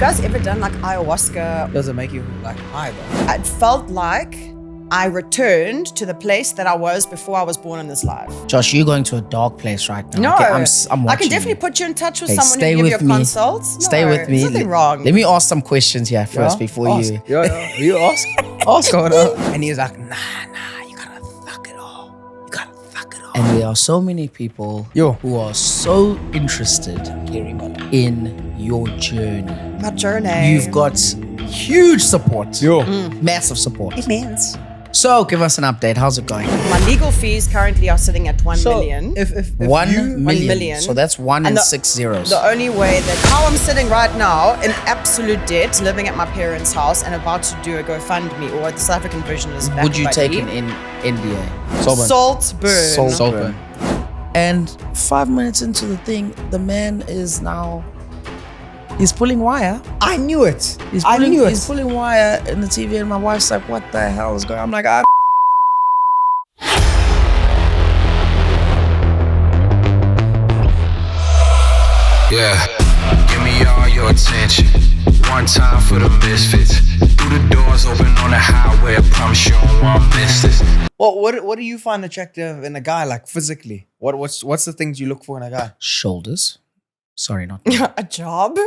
guys ever done like ayahuasca? Does it make you like high though? It felt like I returned to the place that I was before I was born in this life. Josh, you're going to a dark place right now. No, Okay, I'm watching I can definitely you. put you in touch with Hey, someone stay who give you with a me. consult. Stay No, with me. There's nothing wrong. Let me ask some questions here first before Ask. you. Yeah. You ask. Ask on And he was like, nah, you gotta fuck it all. You gotta fuck it all. And there are so many people who are so interested Keri, in your journey. My journey. You've got huge support. Massive support. It means. So give us an update. How's it going? My legal fees currently are sitting at 1 million. If 1 you, million. 1 million. So that's one And and the- 6 zeros. The only way that how I'm sitting right now in absolute debt, living at my parents' house and about to do a GoFundMe, or the South African version is Would you take BackBuddy. an NDA? Saltburn. Saltburn. And 5 minutes into the thing, the man is now, he's pulling wire. I knew it. He's I pulling, knew it. He's pulling wire in the TV and my wife's like, what the hell is going on? I'm like, Yeah, give me all your attention. One time for the misfits. Through the doors open on the highway. I promise you don't want to miss this. What do you find attractive in a guy, like physically? What's the things you look for in a guy? shoulders. Sorry, not A job? A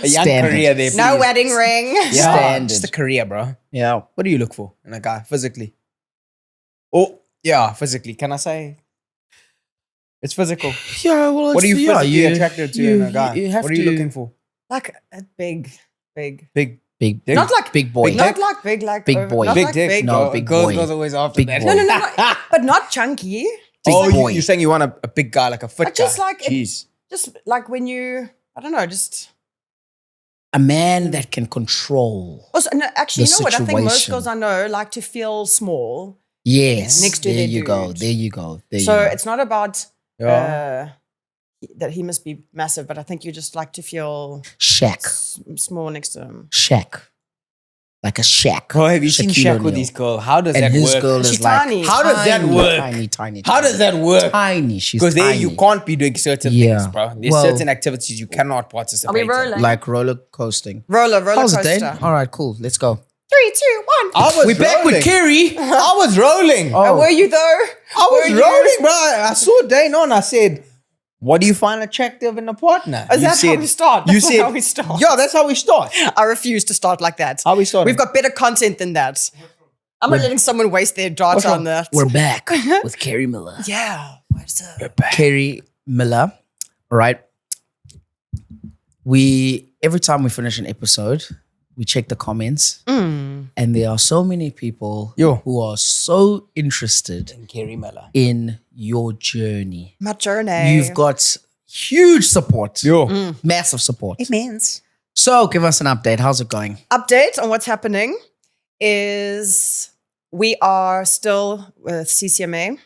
young Standard. career there, please. No wedding ring. Yeah, Standard. just a career, bro. Yeah. What do you look for in a guy physically? Oh, yeah, physically. Can I say it's physical? Yeah, well, What are you yeah, physically attracted to in a guy? you have What are you to- looking for? Like a big. Big, Big, Not like big boy. Big Not like big, like Big over- boy. Not big like dick. big. No, Girl- big girls, boy. girls always after Big that. boy. No, but not chunky. Big Oh, boy. you're saying you want a big guy, like a fit Just guy. like Jeez. just like when you, I don't know, just. A man that can control. Also, no, actually, The you know what? I think most situation. girls I know like to feel small. Yes. Next to there their you go. dude. There you go. There So you go. it's not about Yeah. that he must be massive, but I think you just like to feel Shack. small next to him. Shack. Like a shack. Bro, have you seen Shaquille Shaq with O'Neal. his girl? How does And that his work? girl She's is like tiny. How does that tiny, work? Tiny. How does that work? Tiny. She's Because there tiny. you can't be doing certain Yeah. things, bro. There's Well- certain activities you cannot participate Are we in. rolling? Like roller coasting. Roller How's it, coaster. Dane? All right, cool. Let's go. 3, 2, 1. I was We're back rolling. with Keri. I was rolling. Oh. Were you though? I was Were you? rolling, bro. I saw Dane on. I said, what do you find attractive in a partner? Is that how we start? You That's not said, how we start. Yeah, that's how we start. I refuse to start like that. How we start. We've got better content than that. I'm not letting someone waste their data on that. We're back with Keri Miller. Yeah. What's up? Keri Miller. All right. Every time we finish an episode, we check the comments. Mm. And there are so many people who are so interested Keri Miller. in your journey. My journey. You've got huge support. Yo. Massive support. It means. So give us an update. How's it going? Update on what's happening is we are still with CCMA.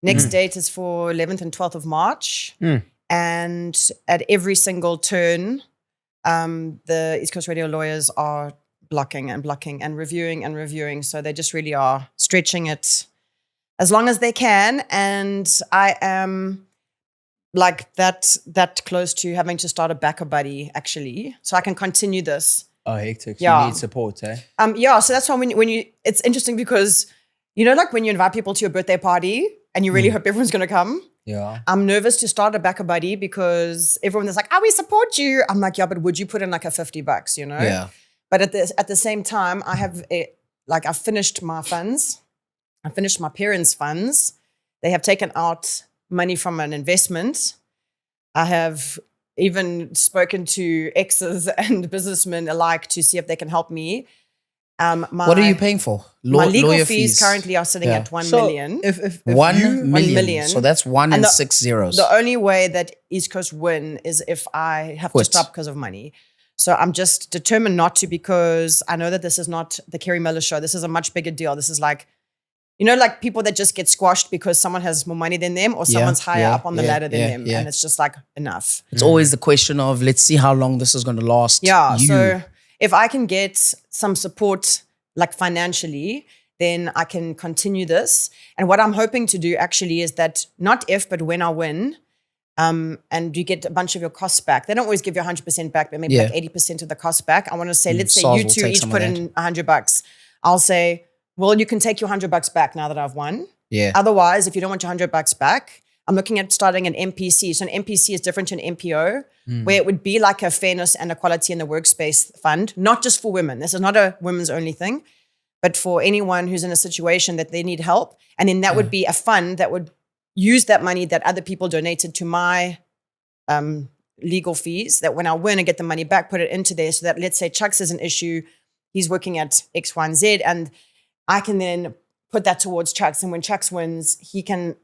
Next date is for 11th and 12th of March. And at every single turn, the East Coast Radio lawyers are blocking and reviewing. So they just really are stretching it as long as they can. And I am like that close to having to start a BackBuddy actually, so I can continue this. Oh, hectic. Yeah. You need support, eh? Yeah, so that's why when you it's interesting because you know, like when you invite people to your birthday party and you really hope everyone's gonna come. Yeah. I'm nervous to start a BackBuddy because everyone is like, we support you. I'm like, yeah, but would you put in like a $50, you know? Yeah. But at the same time, I have I've finished my funds. I finished my parents' funds. They have taken out money from an investment. I have even spoken to exes and businessmen alike to see if they can help me. What are you paying for? My legal lawyer fees currently are sitting at 1 million. If 1 you, million. million. So that's one And and the- 6 zeros. The only way that East Coast win is if I have to Quit. stop because of money. So I'm just determined not to, because I know that this is not the Keri Miller show. This is a much bigger deal. This is like, you know, like people that just get squashed because someone has more money than them or someone's higher up on the ladder than them. yeah. And it's just like, enough. It's always the question of, let's see how long this is going to last. Yeah. You. So if I can get some support, like financially, then I can continue this. And what I'm hoping to do actually is that not if, but when I win, and you get a bunch of your costs back. They don't always give you 100% back, but maybe Yeah. like 80% of the cost back. I want to say, let's say SARS you will two take each some put of in $100. I'll say, well, you can take your $100 back now that I've won. Yeah. Otherwise, if you don't want your $100 back, I'm looking at starting an MPC. So an MPC is different to an MPO, where it would be like a fairness and equality in the workspace fund, not just for women. This is not a women's only thing, but for anyone who's in a situation that they need help. And then that would be a fund that would use that money that other people donated to my legal fees, that when I win and get the money back, put it into there so that, let's say Chuck's is an issue, he's working at X, Y, and Z, and I can then put that towards Chuck's. And when Chuck's wins, he can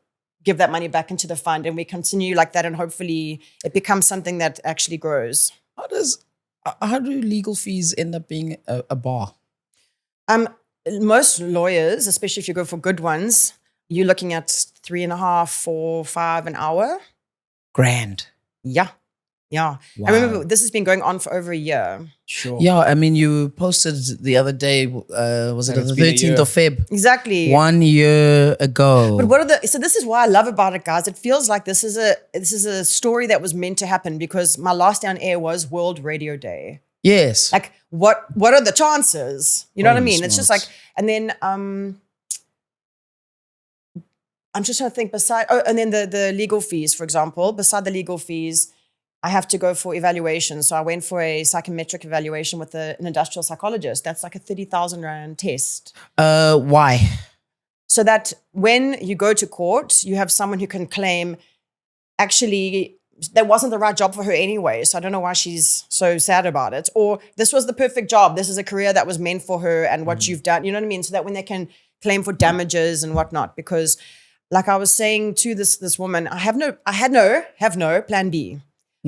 give that money back into the fund, and we continue like that, and hopefully it becomes something that actually grows. How do legal fees end up being a bar? Most lawyers, especially if you go for good ones, you're looking at $3.5, $4, $5 an hour. Grand. Yeah. Wow. I remember this has been going on for over a year. Sure. Yeah, I mean, you posted the other day, was it And the it's been a 13th year. of Feb? Exactly. 1 year ago. But so this is what I love about it, guys. It feels like this is a story that was meant to happen, because my last day on air was World Radio Day. Yes. Like, what are the chances? You know what I Holy mean? It's just like, smokes. and then I'm just trying to think and then the legal fees, for example. Beside the legal fees, I have to go for evaluation. So I went for a psychometric evaluation with an industrial psychologist. That's like a 30,000 Rand test. Why? So that when you go to court, you have someone who can claim, actually, that wasn't the right job for her anyway. So I don't know why she's so sad about it. Or this was the perfect job. This is a career that was meant for her, and what you've done, you know what I mean? So that when they can claim for damages and whatnot, because like I was saying to this woman, I have no plan B.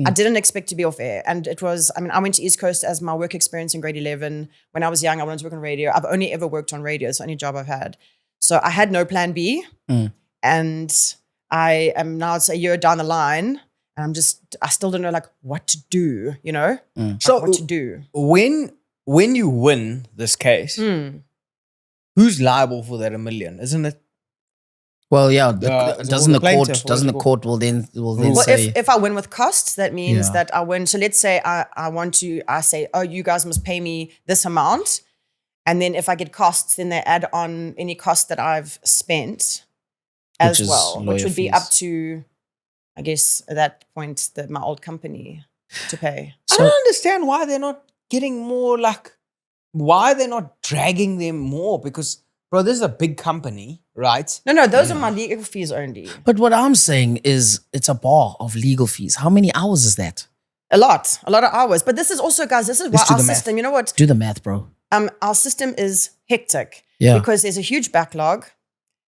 I didn't expect to be off air. And it was, I went to East Coast as my work experience in grade 11. When I was young, I wanted to work on radio. I've only ever worked on radio. It's the only job I've had. So I had no plan B. And I am now, it's a year down the line, and I still don't know like what to do, you know? So What to do. when you win this case, who's liable for that $1 million? Isn't it? Well, yeah. The Doesn't the plaintiff, court will then Well, say if I win with costs, that means Yeah. that I win. So let's say I say, oh, you guys must pay me this amount. And then if I get costs, then they add on any cost that I've spent as Which is well, which lawyer would be fees. up to, I guess, at that point, my old company to pay. I don't understand why they're not getting more why they're not dragging them more, because, bro, this is a big company, right? No, those are my legal fees only. But what I'm saying is it's a bar of legal fees. How many hours is that? A lot of hours. But this is also, guys, this is why Let's do our the math. system, you know what? Do the math, bro. Our system is hectic Yeah. because there's a huge backlog.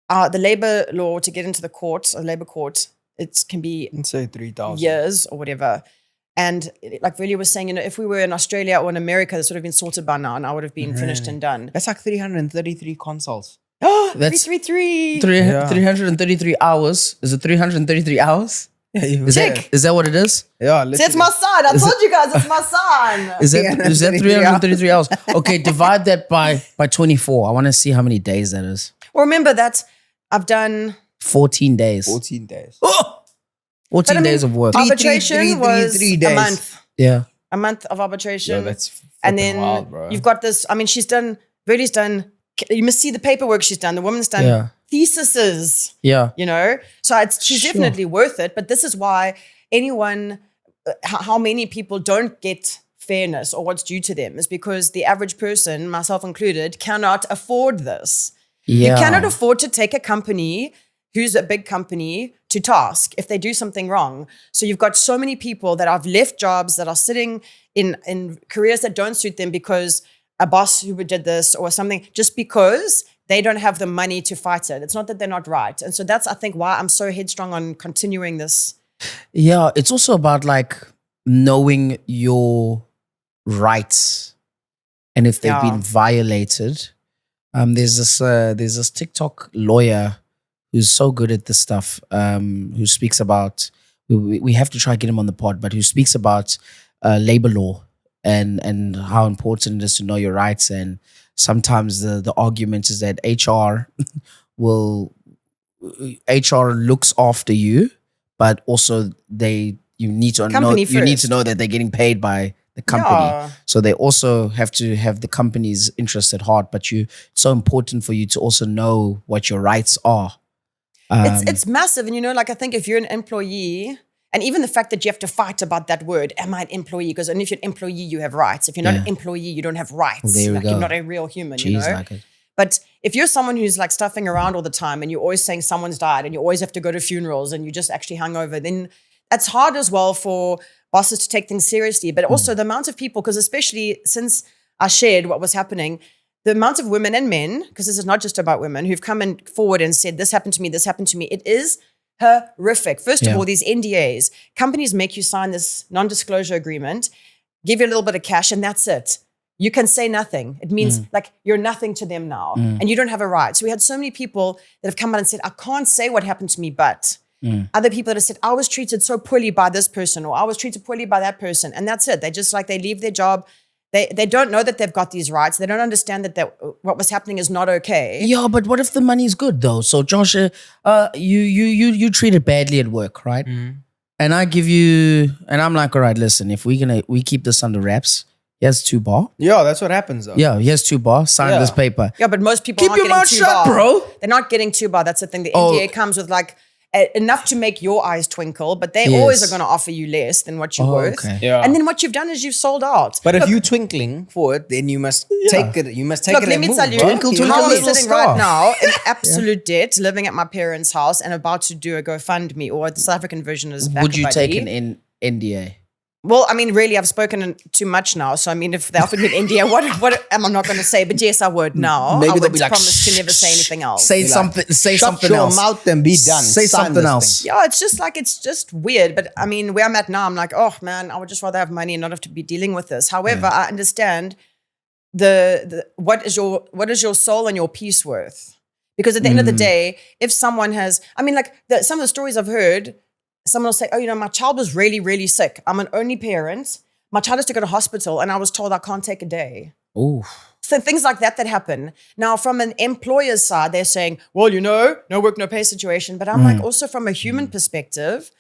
The labor law to get into the court, or labor court, it can be Let's say 3,000. years or whatever. And like Really was saying, if we were in Australia or in America, this would have been sorted by now, and I would have been finished and done. That's like 333 consults. That's 333. 333 hours. Is it 333 hours? Check. Is that what it is? Yeah, See, it's my son. I told you guys, it's my son. Is that 333 hours? Okay, divide that by 24. I want to see how many days that is. Well, remember that I've done 14 days. 14 days. Oh! 14 days of work. arbitration was three a days. month. Yeah. A month of arbitration. Yeah, that's and fucking then wild, bro. you've got this. Verdi's done, you must see the paperwork she's done. The woman's done Yeah. theses, Yeah. you know? So she's Sure. definitely worth it. But this is why how many people don't get fairness or what's due to them is because the average person, myself included, cannot afford this. Yeah. You cannot afford to take a company who's a big company to task if they do something wrong. So you've got so many people that have left jobs, that are sitting in careers that don't suit them because a boss who did this or something, just because they don't have the money to fight it. It's not that they're not right. And so that's, I think, why I'm so headstrong on continuing this. Yeah, it's also about like knowing your rights and if they've Yeah. been violated. There's this TikTok lawyer who's so good at this stuff, who speaks about, we have to try to get him on the pod, but who speaks about labor law and how important it is to know your rights. And sometimes the argument is that HR looks after you, but also you need to Company know first. that they're getting paid by the company. Yeah. So they also have to have the company's interest at heart. But it's so important for you to also know what your rights are. It's massive. And like, I think if you're an employee, and even the fact that you have to fight about that word, am I an employee? Because only if you're an employee, you have rights. If you're not an employee, you don't have rights. There we like go. you're not a real human, Jeez, like it. But if you're someone who's like stuffing around all the time and you're always saying someone's died and you always have to go to funerals and you just actually hungover, then that's hard as well for bosses to take things seriously. But also the amount of people, because especially since I shared what was happening, the amount of women and men, because this is not just about women, who've come in forward and said, this happened to me, it is horrific. First of all, these NDAs, companies make you sign this non-disclosure agreement, give you a little bit of cash, and that's it. You can say nothing. It means like you're nothing to them now, and you don't have a right. So we had so many people that have come out and said, I can't say what happened to me, but other people that have said, I was treated so poorly by this person, or I was treated poorly by that person, and that's it. They just like, they leave their job. They don't know that they've got these rights. They don't understand that what was happening is not okay. Yeah, but what if the money's good though? So Josh, you treated badly at work, right? And I give you, and I'm like, all right, listen, if we keep this under wraps. Here's 2 bar. Yeah, that's what happens though. Yeah, here's 2 bar. Sign this paper. Yeah, but most people Keep aren't your getting mouth 2 shut, bar. bro. They're not getting 2 bar. That's the thing. The NDA comes with like enough to make your eyes twinkle, but they always are going to offer you less than what you're worth. Okay. Yeah. And then what you've done is you've sold out. But if you're twinkling for it, then you must take it. You must take Look, it. let and me move, tell you, bro. Twinkle, how twinkle, I'm little sitting star. right now in absolute debt, living at my parents' house and about to do a GoFundMe, or the South African version is Back Would you a take Buddy. an NDA? Well, I mean, really, I've spoken too much now. So, I mean, if they offered me an NDA, what am I not going to say? But yes, I would now. Maybe I they'll would be like, promise to never say anything else. Say something. Say Shut something your else. mouth and be done. Say Sign something this else. thing. Yeah, it's just weird. But I mean, where I'm at now, I'm like, oh man, I would just rather have money and not have to be dealing with this. However, I understand the what is your soul and your peace worth? Because at the end of the day, if someone has, I mean, like some of the stories I've heard, someone will say, oh, my child was really, really sick. I'm an only parent. My child has to go to hospital and I was told I can't take a day. Ooh. So things like that happen. Now, from an employer's side, they're saying, well, no work, no pay situation. But I'm like, also from a human perspective,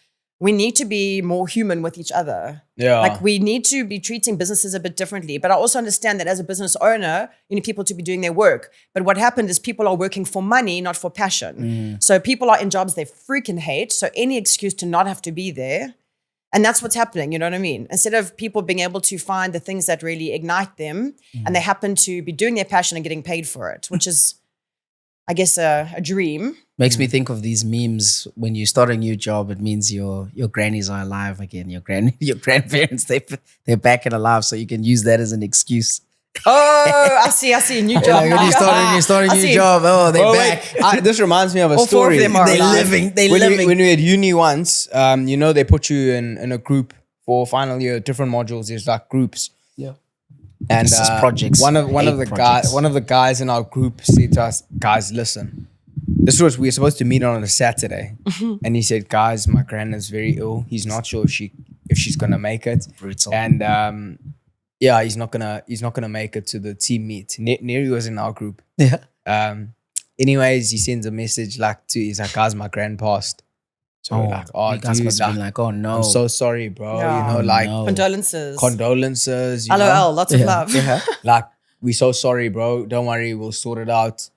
we need to be more human with each other. Yeah. Like we need to be treating businesses a bit differently. But I also understand that as a business owner, you need people to be doing their work. But what happened is people are working for money, not for passion. So people are in jobs they freaking hate. So any excuse to not have to be there. And that's what's happening, you know what I mean? Instead of people being able to find the things that really ignite them, and they happen to be doing their passion and getting paid for it, which is, I guess, a dream. Makes me think of these memes. When you start a new job, it means your grannies are alive again. Your grandparents, they're back and alive, so you can use that as an excuse. Oh, I see. A new job. Like when you start a I new see. job, they're Oh, back. wait. This reminds me of a All 4 of story. them are They alive. living. They when living. we were at uni once, they put you in a group for final year, different modules. There's like groups. Yeah. And This is projects. one of the projects. guys in our group said to us, guys, listen. This was we were supposed to meet on a Saturday, and he said, guys, my gran is very ill. He's not sure if she's gonna make it. Brutal. And he's not gonna make it to the team meet. Neri was in our group. Yeah. Anyways, he sends a message he's like, guys, my gran passed. So we're like, oh, you guys dude, must have been like, oh no. I'm so sorry, bro. Yeah. You know, like No. Condolences. condolences. You LOL, know? lots of love. Like, we're so sorry, bro. Don't worry, we'll sort it out.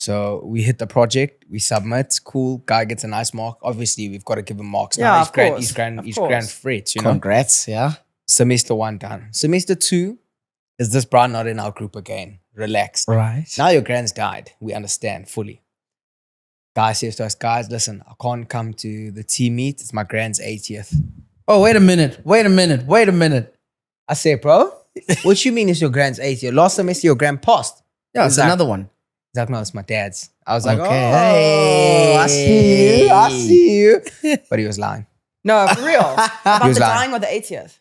So we hit the project, we submit, cool. Guy gets a nice mark. Obviously, we've got to give him marks Yeah, now. of course. He's grand frets, you know. Congrats, yeah. Semester 1 done. Semester 2 is this bro not in our group again. Relaxed. Right. Now your grand's died. We understand fully. Guy says to us, guys, listen, I can't come to the team meet. It's my grand's 80th. Oh, wait a minute. I say, bro, what you mean is your grand's 80th? Last semester your grand passed. Yeah, it's He's like- another one. He's like, no, it's my dad's. I was like, Okay. oh, I see you. But he was lying. No, for real. About was the lying. dying or the 80th?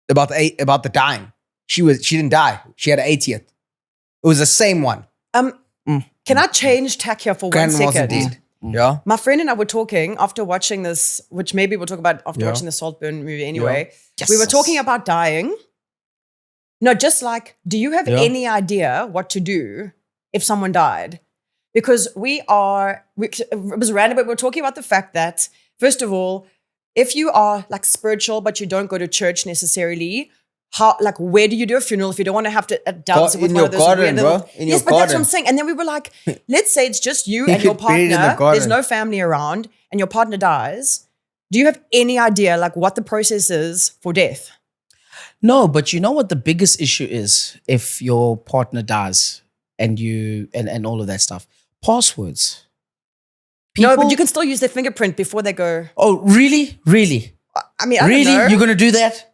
About the dying. She didn't die. She had an 80th. It was the same one. Can I change tack here for Grand 1 wasn't second? dead. Yeah. My friend and I were talking after watching this, which maybe we'll talk about after Yeah. watching the Saltburn movie anyway. Yes. We were talking about dying. No, just like, do you have Yeah. any idea what to do if someone died? Because it was random, but we were talking about the fact that, first of all, if you are like spiritual, but you don't go to church necessarily, where do you do a funeral if you don't want to have to dance with in one your of those garden, weird bro. little... In yes, your but that's what garden. I'm saying. And then we were like, let's say it's just you You and your could bury it in the partner. There's garden. no family around and your partner dies. Do you have any idea like what the process is for death? No, but you know what the biggest issue is if your partner dies and you and all of that stuff? Passwords. No, but People- you can still use their fingerprint before they go. Oh, really? Really? I mean, I Really? don't know. You're gonna do that?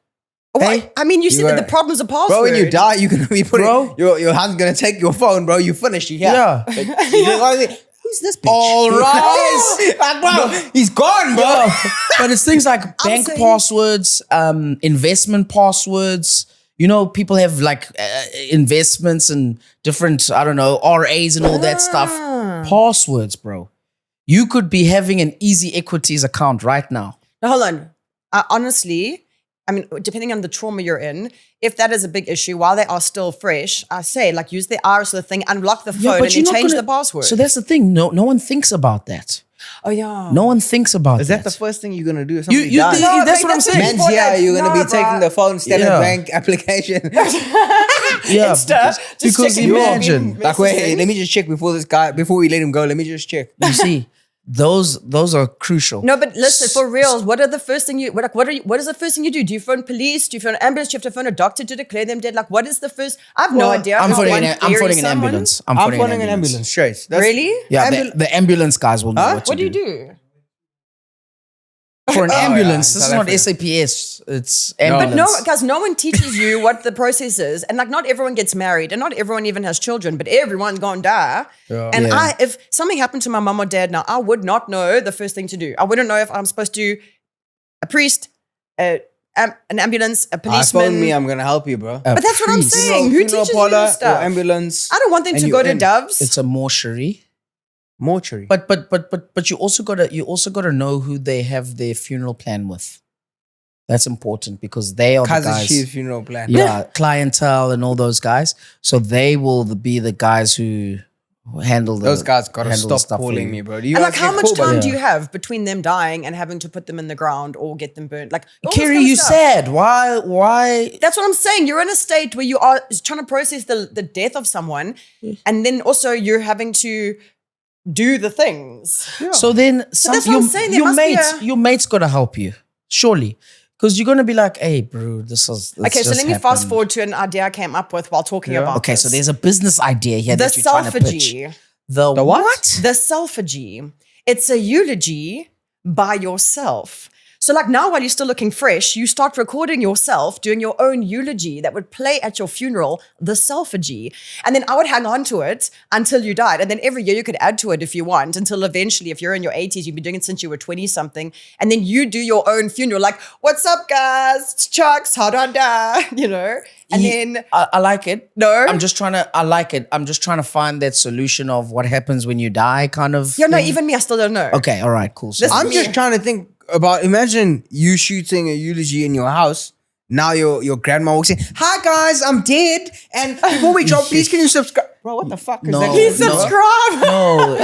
Well, Hey? I mean, you said that gotta- the problem's a password. Bro, when you die, you're gonna be putting Bro. your hand's gonna take your phone, bro. You finished. Yeah. Who's this bitch? All right. Like, bro, he's gone, bro. Yeah. But it's things like bank saying- passwords, investment passwords. You know, people have like investments and different, I don't know, RAs and all that stuff. Passwords, bro. You could be having an easy equities account right now. Now, hold on. Honestly, I mean, depending on the trauma you're in, if that is a big issue, while they are still fresh, I say, like, use the iris of the thing, unlock the phone, and then change the password. So that's the thing. No one thinks about that. oh, yeah. No one thinks about Is that. that the first thing you're gonna do? If somebody you dies? think- No, that's mate, what I'm that's saying. Man's here, you're gonna be No, taking bro. the phone, Standard Yeah. Bank application. Yeah, Insta, just because checking your imagine, Like, wait, let me just check before we let him go. Let me just check. you see, those are crucial. No, but listen, for reals, what are the first thing what is the first thing you do? Do you phone police? Do you phone an ambulance? Do you have to phone a doctor to declare them dead? Like, what is the first? I have no Well, idea. I'm how phoning one an buries someone. ambulance. I'm phoning an ambulance straight. That's- Really? Yeah, Ambul- the ambulance guys will know Huh? what to What do you do? For an Oh, yeah, ambulance, in this is South not Africa. SAPS. It's No. ambulance. But no, because no one teaches you what the process is. And like, not everyone gets married and not everyone even has children, but everyone's going to die. Yeah. And Yeah. if something happened to my mom or dad now, I would not know the first thing to do. I wouldn't know if I'm supposed to, a priest, an ambulance, a policeman. phone me, I'm gonna help you, bro. But that's what I'm priest. saying. Who Funeral teaches you parlor this stuff? or ambulance, I don't want them and to you go to in. Doves. It's a mortuary. mortuary. But you also gotta know who they have their funeral plan with. That's important because they are the Cousin guys. Chief's funeral plan. Yeah, clientele and all those guys. So they will be the guys who handle the Those guys gotta handle the stop stuff for calling you. me, bro. Do you and guys like, how get much called by time that? do you have between them dying and having to put them in the ground or get them burnt? Like, all this Keri, kind of you stuff. said why? That's what I'm saying. You're in a state where you are trying to process the death of someone, and then also you're having to do the things. So then some, that's what I'm saying, there your must be mates, a- your mates gotta help you, surely. Because you're gonna be like, hey, bro, this Okay, so let me fast forward to an idea I came up with while talking about Okay, this. so there's a business idea here the that you're trying to pitch. selfie. The what? The selfie. It's a eulogy by yourself. So like now while you're still looking fresh, you start recording yourself doing your own eulogy that would play at your funeral, the selfie. And then I would hang on to it until you died. And then every year you could add to it if you want until eventually, if you're in your 80s, you've been doing it since you were 20 something. And then you do your own funeral, like, what's up guys? It's Chucks, how do I die? You know? And then, I like it. no. I like it. I'm just trying to find that solution of what happens when you die, kind of. Yeah, no, thing. even me, I still don't know. Okay, all right, cool. So This- I'm just trying to think about. Imagine you shooting a eulogy in your house. Now your grandma walks in. Hi guys, I'm dead. And before we drop, please can you subscribe? Bro, what the fuck is No, that? Please no. subscribe. no,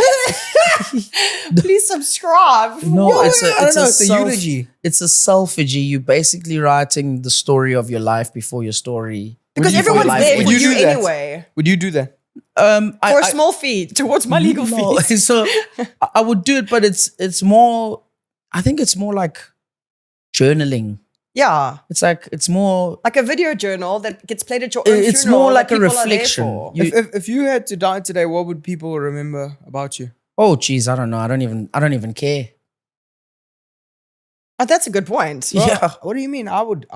Please subscribe. no, Yo, it's I don't know, a it's a eulogy. It's a selfie. You basically writing the story of your life before your story. Because before your everyone's life there ends. for Would you you do that? anyway. Would you do that? For a small fee towards my legal No, fees. so I would do it, but it's more. I think it's more like journaling. Yeah. It's more. Like a video journal that gets played at your own It's funeral more that like a people are there reflection. for. You- If you had to die today, what would people remember about you? Oh, geez, I don't know. I don't even care. Oh, that's a good point. Well, Yeah. What do you mean? I would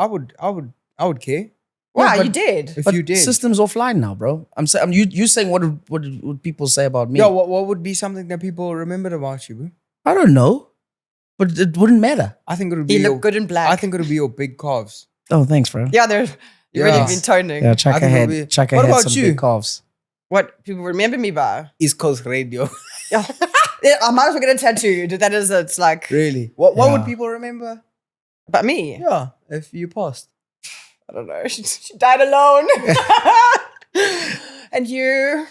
care Wow, but- you did. if But you did. system's offline now, bro. I'm saying you saying what would people say about me? Yeah, what would be something that people remembered about you, bro? I don't know, but it wouldn't matter. I think it would be You your, look good in black. I think it would be your big calves. Oh, thanks, bro. Yeah, you've really Yeah. been toning. Yeah, I Chaka think it'll had be- Chaka What had about some you? big calves. What people remember me by. East Coast Radio. Yeah. Yeah, I might as well get a tattoo. That is, it's like, Really? What would Yeah. people remember? but me. Yeah, if you passed. I don't know. She died alone. And you,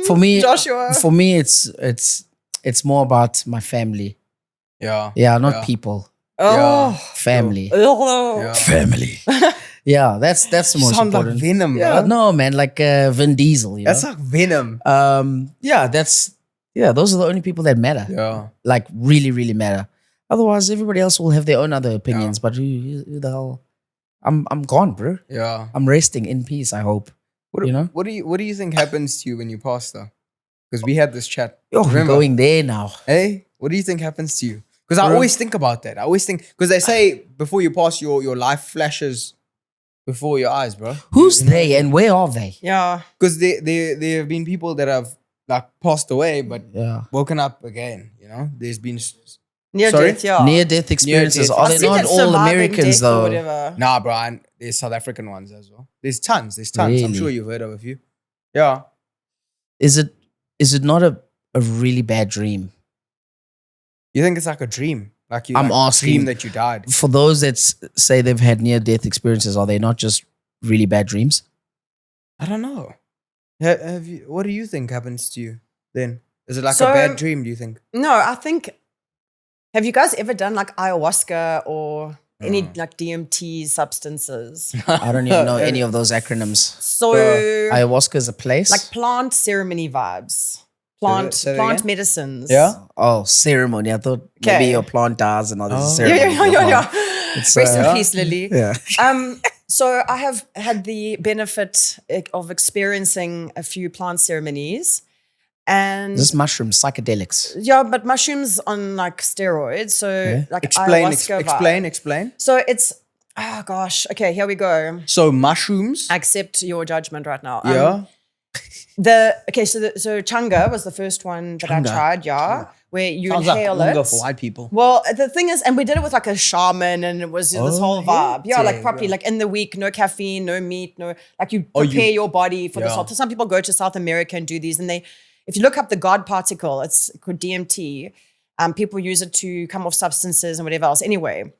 For me, Joshua. it's more about my family. Yeah. Yeah, not Yeah. people. Oh. family. Oh. Family. Yeah, that's the most Sounds like important. Venom, Yeah, bro. no, man, like Vin Diesel. You That's know? like Venom. Those are the only people that matter. Yeah. Like really, really matter. Otherwise, everybody else will have their own other opinions. But who the hell? I'm gone, bro. Yeah. I'm resting in peace. I hope. What, You know? What do you think happens to you when you pass though? Because we had this chat. Oh, we're Remember? going there now. Hey, what do you think happens to you? Because I Bro. always think about that. I always think because they say before you pass, your life flashes before your eyes, bro. Who's they and where are they? Yeah. Because there have been people that have like passed away but Yeah. woken up again. You know, there's been Near Sorry? death, yeah. Near-death experiences. Near-death. Are I've they seen not that all surviving Americans death or though? whatever. nah, bro. And there's South African ones as well. There's tons. I'm Really? sure you've heard of a few. Yeah. Is it not a really bad dream? You think it's like a dream? Like you I'm like asking- dream that you died. For those that say they've had near-death experiences, are they not just really bad dreams? I don't know. Have you? What do you think happens to you then? Is it like So- a bad dream? Do you think? No, I think. Have you guys ever done like ayahuasca or any like DMT substances? I don't even know any of those acronyms. So, Ayahuasca is a place. like plant ceremony vibes, plant Say that again? medicines. Yeah? Oh, ceremony. I thought maybe Okay. your plant dies and all this Oh. ceremony. Yeah, for your plant. Rest in yeah. peace, Lily. Yeah. So I have had the benefit of experiencing a few plant ceremonies, and This mushrooms, psychedelics. yeah, but mushrooms on like steroids. So like Explain. ayahuasca vibe. Explain. So it's oh gosh. Okay, here we go. So mushrooms. I accept your judgment right now. Yeah. So changa was the first one that I Changa. tried. Yeah, where you Sounds like inhale longer it. for white people. Well, the thing is, and we did it with like a shaman, and it was this whole vibe. Yeah, like yeah, properly, yeah. like in the week, no caffeine, no meat, no like you Oh, prepare your body for this Yeah. whole. Some people go to South America and do these, and if you look up the God particle, it's called DMT. People use it to come off substances and whatever else. Anyway,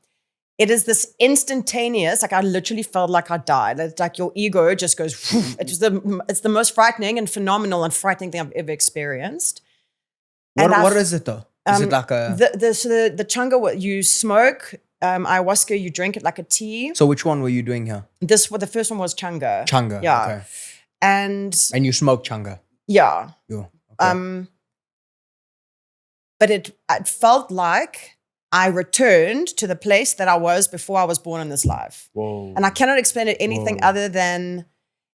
it is this instantaneous. Like I literally felt like I died. It's like your ego just goes. It's the most frightening and phenomenal and frightening thing I've ever experienced. And What I've- is it though? Is it like a? the changa, what you smoke, ayahuasca, you drink it like a tea. So which one were you doing here? The first one was changa. Changa. Yeah. Okay. And And you smoke changa. yeah. Yeah. Okay. But it felt like I returned to the place that I was before I was born in this life. Whoa. And I cannot explain it anything other than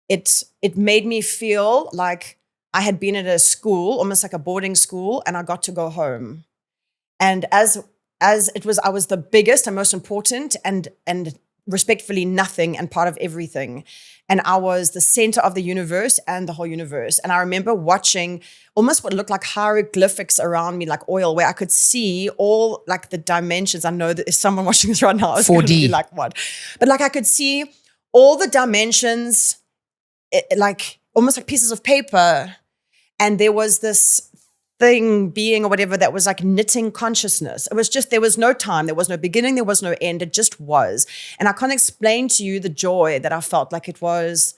it made me feel like I had been at a school, almost like a boarding school, and I got to go home. And as it was, I was the biggest and most important and respectfully nothing and part of everything. And I was the center of the universe and the whole universe. And I remember watching almost what looked like hieroglyphics around me, like oil, where I could see all like the dimensions. I know that if someone watching this right now is going to 4D. be like, what? But like I could see all the dimensions, like almost like pieces of paper. And there was this thing, being or whatever, that was like knitting consciousness. It was just, there was no time, there was no beginning, there was no end. It just was. And I can't explain to you the joy that I felt. Like it was,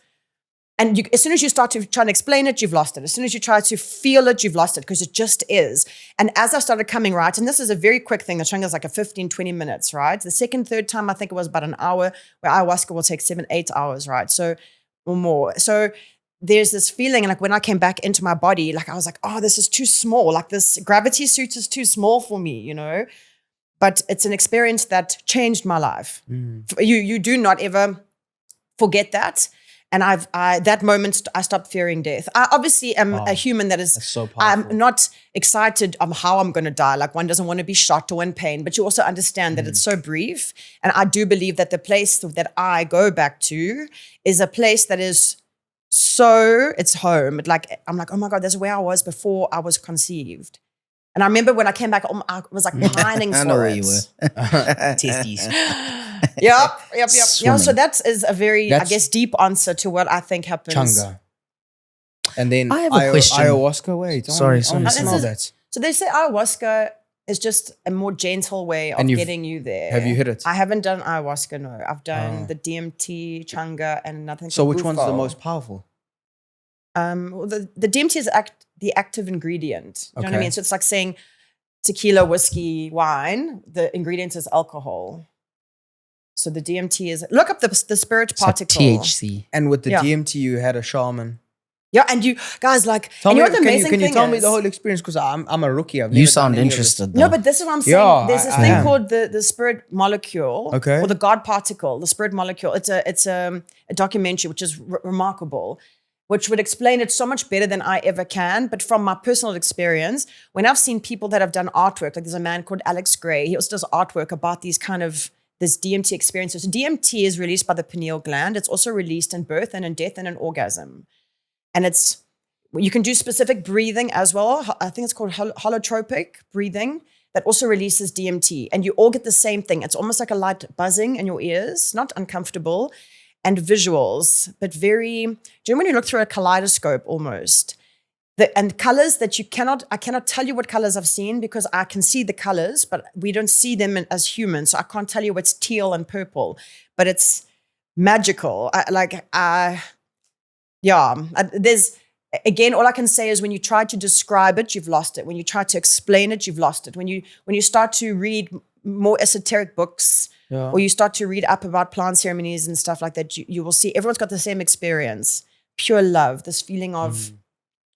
and as soon as you start to try and explain it, you've lost it. As soon as you try to feel it, you've lost it, because it just is. And as I started coming right, and this is a very quick thing, the changa is like a 15, 20 minutes, right? The second, third time, I think it was about an hour, where ayahuasca will take 7, 8 hours, right? So, or more. So there's this feeling, and like when I came back into my body, like I was like, oh, this is too small. Like this gravity suit is too small for me, you know? But it's an experience that changed my life. You do not ever forget that. And that moment, I stopped fearing death. I obviously am a human that is, That's so powerful. I'm not excited of how I'm going to die. Like one doesn't want to be shot or in pain, but you also understand that it's so brief. And I do believe that the place that I go back to is a place that is so, it's home. Like, I'm like, oh my God, that's where I was before I was conceived. And I remember when I came back, I was like pining for I know where it. you were. Testes. Yep. Yeah, so Swimming. that is a very, I That's- guess, deep answer to what I think happens. Changa. And then I have a question. Ayahuasca. Wait. Sorry. I wanna This smell is- that. So they say ayahuasca is just a more gentle way of And you've- getting you there. Have you hit it? I haven't done ayahuasca, no. I've done the DMT, changa, and nothing. So called which one's the Bufo. most powerful? Well, the DMT is the active ingredient. You know what I Okay. mean? So it's like saying tequila, whiskey, wine, the ingredient is alcohol. So the DMT is, look up the spirit It's like particle. THC. And with the Yeah. DMT, you had a shaman. Yeah, and you guys like, Tell and me, you know what the amazing can you thing tell me is? the whole experience? Because I'm a rookie. I've You never sound done any of this. interested though. No, but this is what I'm saying. Yeah, There's this I thing am. called the spirit molecule, Okay. or the God particle, the spirit molecule. It's a documentary which is remarkable, which would explain it so much better than I ever can. But from my personal experience, when I've seen people that have done artwork, like there's a man called Alex Gray, he also does artwork about these kind of this DMT experiences. So DMT is released by the pineal gland. It's also released in birth and in death and in orgasm, and you can do specific breathing as well. I think it's called holotropic breathing that also releases DMT. And you all get the same thing. It's almost like a light buzzing in your ears, not uncomfortable, and visuals, but very, do you know when you look through a kaleidoscope almost? And colors that I cannot tell you what colors I've seen because I can see the colors, but we don't see them as humans. So I can't tell you what's teal and purple, but it's magical. There's, again, all I can say is when you try to describe it, you've lost it. When you try to explain it, you've lost it. When you start to read more esoteric books, or you start to read up about plant ceremonies and stuff like that, you will see everyone's got the same experience. Pure love, this feeling of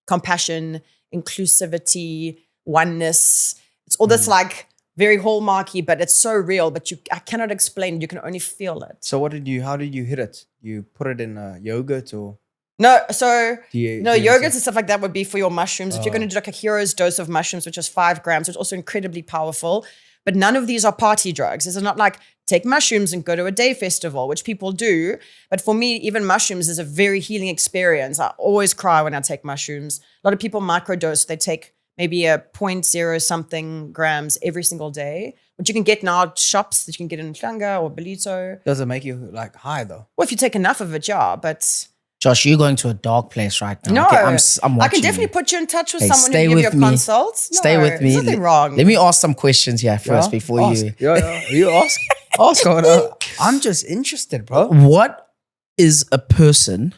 compassion, inclusivity, oneness. It's all this like very hallmarky, but it's so real, but I cannot explain it. You can only feel it. So how did you hit it? You put it in a yogurt or? No, so Do you yogurts and stuff like that would be for your mushrooms. If you're going to do like a hero's dose of mushrooms, which is 5 grams, which is also incredibly powerful. But none of these are party drugs. This is not like take mushrooms and go to a day festival, which people do. But for me, even mushrooms is a very healing experience. I always cry when I take mushrooms. A lot of people microdose. They take maybe a 0.0 something grams every single day, which you can get now at shops that you can get in Hlanga or Belito. Does it make you like high though? Well, if you take enough of it, yeah, but... Josh, you're going to a dark place right now. No, Okay, I'm watching I can definitely you. put you in touch with Hey, someone stay who can give with you a me. consult. Stay with me. There's nothing wrong. Let me ask some questions here first before Ask. you. Yeah. You ask. Ask. I'm just interested, bro. What is a person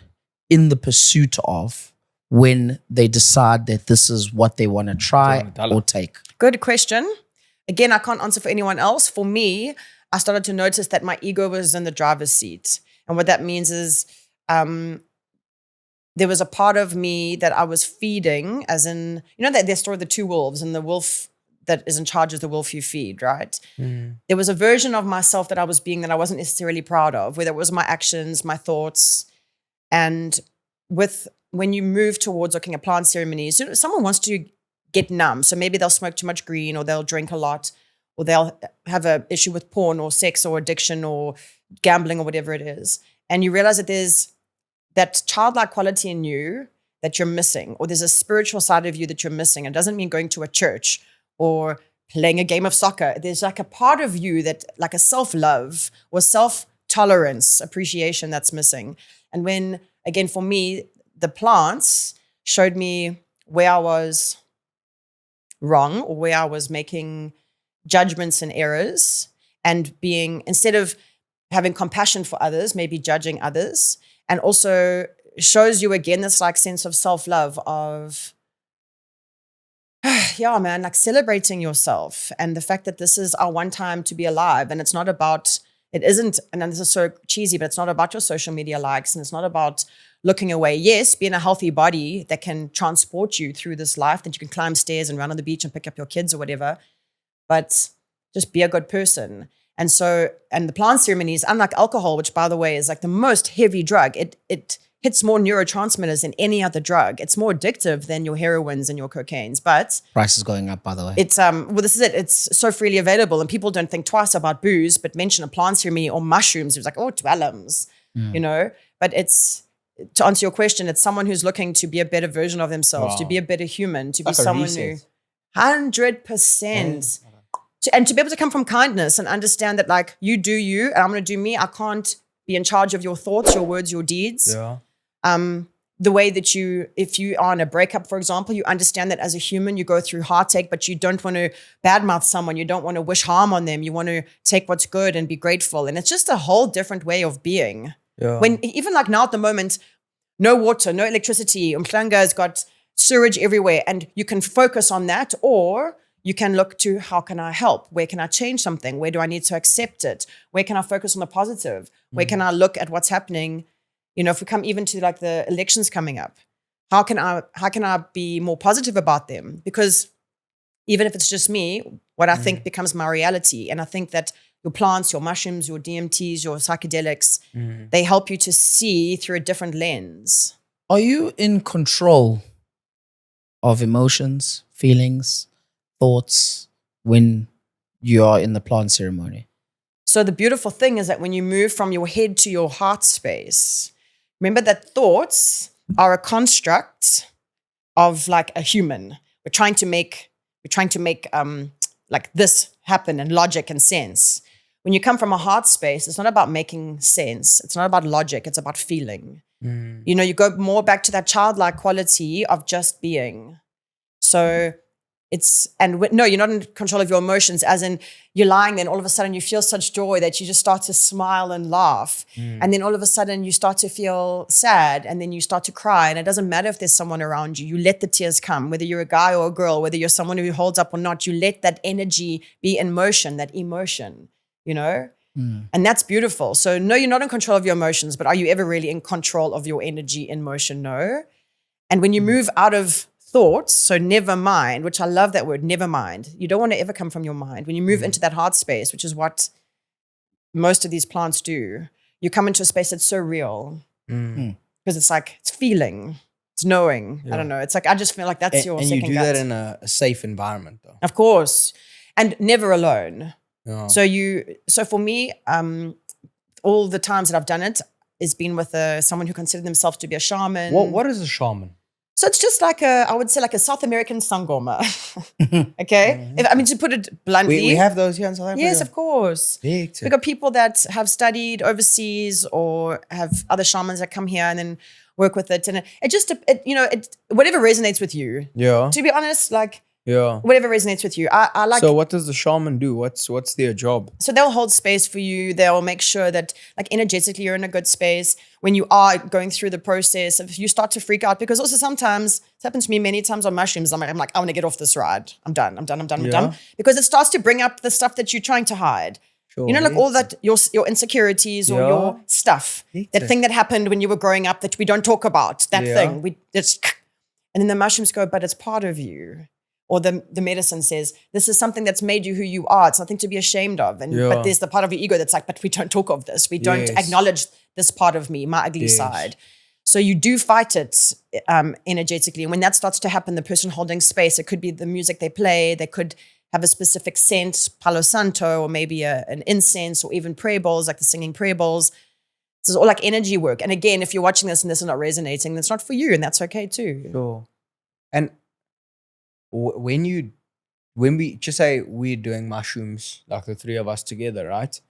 in the pursuit of when they decide that this is what they want to try or take? Good question. Again, I can't answer for anyone else. For me, I started to notice that my ego was in the driver's seat. And what that means is there was a part of me that I was feeding, as in, you know that their story, the 2 wolves, and the wolf that is in charge is the wolf you feed, right? There was a version of myself that I was being that I wasn't necessarily proud of, whether it was my actions, my thoughts. And when you move towards looking at plant ceremonies, someone wants to get numb. So maybe they'll smoke too much green, or they'll drink a lot, or they'll have an issue with porn or sex or addiction or gambling or whatever it is. And you realize that there's that childlike quality in you that you're missing, or there's a spiritual side of you that you're missing. It doesn't mean going to a church or playing a game of soccer. There's like a part of you that, like a self-love or self-tolerance, appreciation that's missing. And when, again, for me, the plants showed me where I was wrong or where I was making judgments and errors, and being, instead of having compassion for others, maybe judging others. And also shows you again this like sense of self-love of, yeah, man, like celebrating yourself and the fact that this is our one time to be alive. And it's not about, it isn't, and this is so cheesy, but it's not about your social media likes, and it's not about looking away. Yes, be in a healthy body that can transport you through this life, that you can climb stairs and run on the beach and pick up your kids or whatever, but just be a good person. And so, and the plant ceremonies, unlike alcohol, which by the way is like the most heavy drug, it hits more neurotransmitters than any other drug. It's more addictive than your heroines and your cocaines, but Price is going up, by the way. it's well, this is it. It's so freely available, and people don't think twice about booze, but mention a plant ceremony or mushrooms. It was like, oh, dwellums, you know. But it's, to answer your question, it's someone who's looking to be a better version of themselves, to be a better human, to be Like a someone reset. who 100%. And to be able to come from kindness and understand that, like, you do you, and I'm going to do me. I can't be in charge of your thoughts, your words, your deeds. Yeah. The way that if you are in a breakup, for example, you understand that as a human, you go through heartache, but you don't want to badmouth someone. You don't want to wish harm on them. You want to take what's good and be grateful. And it's just a whole different way of being. Yeah. When even like now at the moment, no water, no electricity, Umhlanga has got sewage everywhere, and you can focus on that, or you can look to, how can I help? Where can I change something? Where do I need to accept it? Where can I focus on the positive? Where can I look at what's happening? You know, if we come even to like the elections coming up, how can I be more positive about them? Because even if it's just me, what I think becomes my reality. And I think that your plants, your mushrooms, your DMTs, your psychedelics, they help you to see through a different lens. Are you in control of emotions, feelings, thoughts when you are in the plant ceremony? So the beautiful thing is that when you move from your head to your heart space, remember that thoughts are a construct of like a human. We're trying to make like this happen and logic and sense. When you come from a heart space, it's not about making sense. It's not about logic. It's about feeling. You know, you go more back to that childlike quality of just being. So no, you're not in control of your emotions, as in you're lying there and all of a sudden you feel such joy that you just start to smile and laugh. And then all of a sudden you start to feel sad and then you start to cry. And it doesn't matter if there's someone around you. You let the tears come, whether you're a guy or a girl, whether you're someone who holds up or not, you let that energy be in motion, that emotion, you know? And that's beautiful. So no, you're not in control of your emotions, but are you ever really in control of your energy in motion? No. And when you move out of thoughts, so never mind, which I love that word, never mind. You don't want to ever come from your mind. When you move into that heart space, which is what most of these plants do, you come into a space that's so real. Because it's like, it's feeling, it's knowing. I don't know. It's like, I just feel like that's your second gut. And you do that in a safe environment though. Of course. And never alone. Yeah. So for me, all the times that I've done it has been with someone who considered themselves to be a shaman. What is a shaman? So it's just like I would say like a South American sangoma. Okay? I mean, to put it bluntly. We have those here in South Africa? Yes, of course. Big. We've got people that have studied overseas or have other shamans that come here and then work with it. And it just, whatever resonates with you. Yeah. To be honest, like, Yeah. whatever resonates with you. I like. So what does the shaman do? What's their job? So they'll hold space for you. They'll make sure that like energetically you're in a good space. When you are going through the process, if you start to freak out, because also sometimes, it's happened to me many times on mushrooms, I'm like, I want to get off this ride. I'm done. Because it starts to bring up the stuff that you're trying to hide. Sure. You know, like all that, your insecurities or your stuff. That thing that happened when you were growing up that we don't talk about. That thing. And then the mushrooms go, but it's part of you. Or the medicine says, this is something that's made you who you are. It's nothing to be ashamed of. But there's the part of your ego that's like, but we don't talk of this. We don't acknowledge this part of me, my ugly side. So you do fight it energetically. And when that starts to happen, the person holding space, it could be the music they play. They could have a specific scent, Palo Santo, or maybe an incense, or even prayer bowls, like the singing prayer bowls. This is all like energy work. And again, if you're watching this and this is not resonating, that's not for you. And that's okay too. Sure. And when we just say we're doing mushrooms, like the three of us together, right?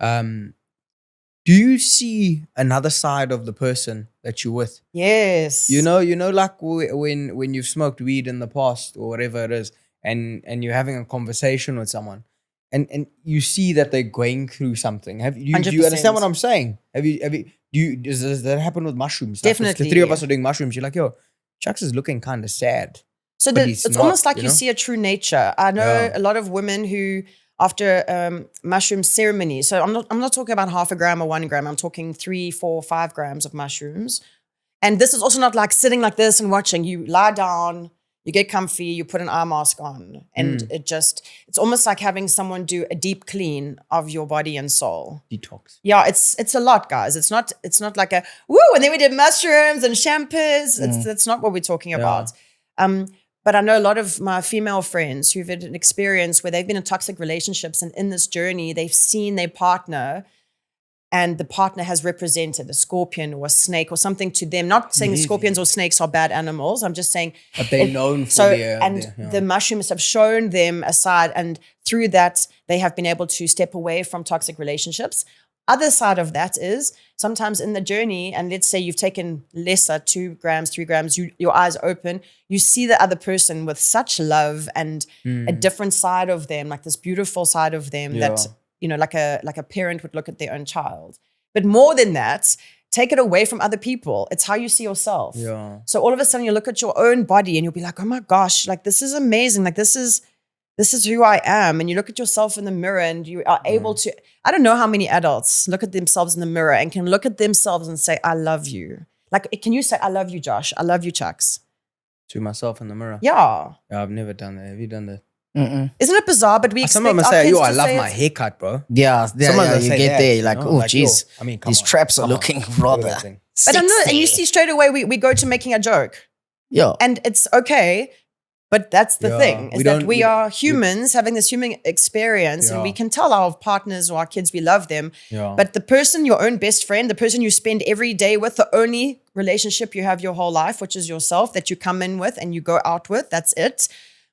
Do you see another side of the person that you're with? Yes. You know, like when you've smoked weed in the past or whatever it is, and you're having a conversation with someone, and you see that they're going through something. Do you understand what I'm saying? Does that happen with mushrooms? Like Definitely. if the three of us are doing mushrooms, you're like, yo, Chucks is looking kind of sad. So it's almost like you see a true nature. I know a lot of women who, after mushroom ceremony, so I'm not talking about 0.5 gram or 1 gram. I'm talking 3, 4, 5 grams of mushrooms. And this is also not like sitting like this and watching. You lie down, you get comfy, you put an eye mask on, and it's almost like having someone do a deep clean of your body and soul. Detox. Yeah, it's a lot, guys. It's not like a woo, and then we did mushrooms and shampoos. That's not what we're talking about. But I know a lot of my female friends who've had an experience where they've been in toxic relationships, and in this journey, they've seen their partner, and the partner has represented a scorpion or a snake or something to them. Not saying scorpions or snakes are bad animals. I'm just saying. But they're known for the mushrooms have shown them a side, and through that, they have been able to step away from toxic relationships. Other side of that is sometimes in the journey, and let's say you've taken lesser, 2 grams, 3 grams, your eyes open, you see the other person with such love and a different side of them, like this beautiful side of them that, like a parent would look at their own child. But more than that, take it away from other people. It's how you see yourself. Yeah. So all of a sudden you look at your own body and you'll be like, oh my gosh, like this is amazing. Like this is this is who I am. And you look at yourself in the mirror and you are able to, I don't know how many adults look at themselves in the mirror and can look at themselves and say, I love you. Like, can you say, I love you, Josh? I love you, Chucks? To myself in the mirror. Yeah. I've never done that. Have you done that? Mm-mm. Isn't it bizarre? But we expect Some of them our say, kids yo, I to love say my it. haircut, bro. Yeah, Some of them you say get that, there, you you're like, know? oh, Like, yo, jeez, I mean, come these on, traps are come on. looking Look at that rather thing. But I know, and you sexy. see straight away we go to making a joke. Yeah. And it's okay. But that's the Yeah. thing, is We that don't- we we- are humans having this human experience and we Yeah. can tell our partners or our kids we love them. Yeah. But the person, your own best friend, the person you spend every day with, the only relationship you have your whole life, which is yourself, that you come in with and you go out with, that's it.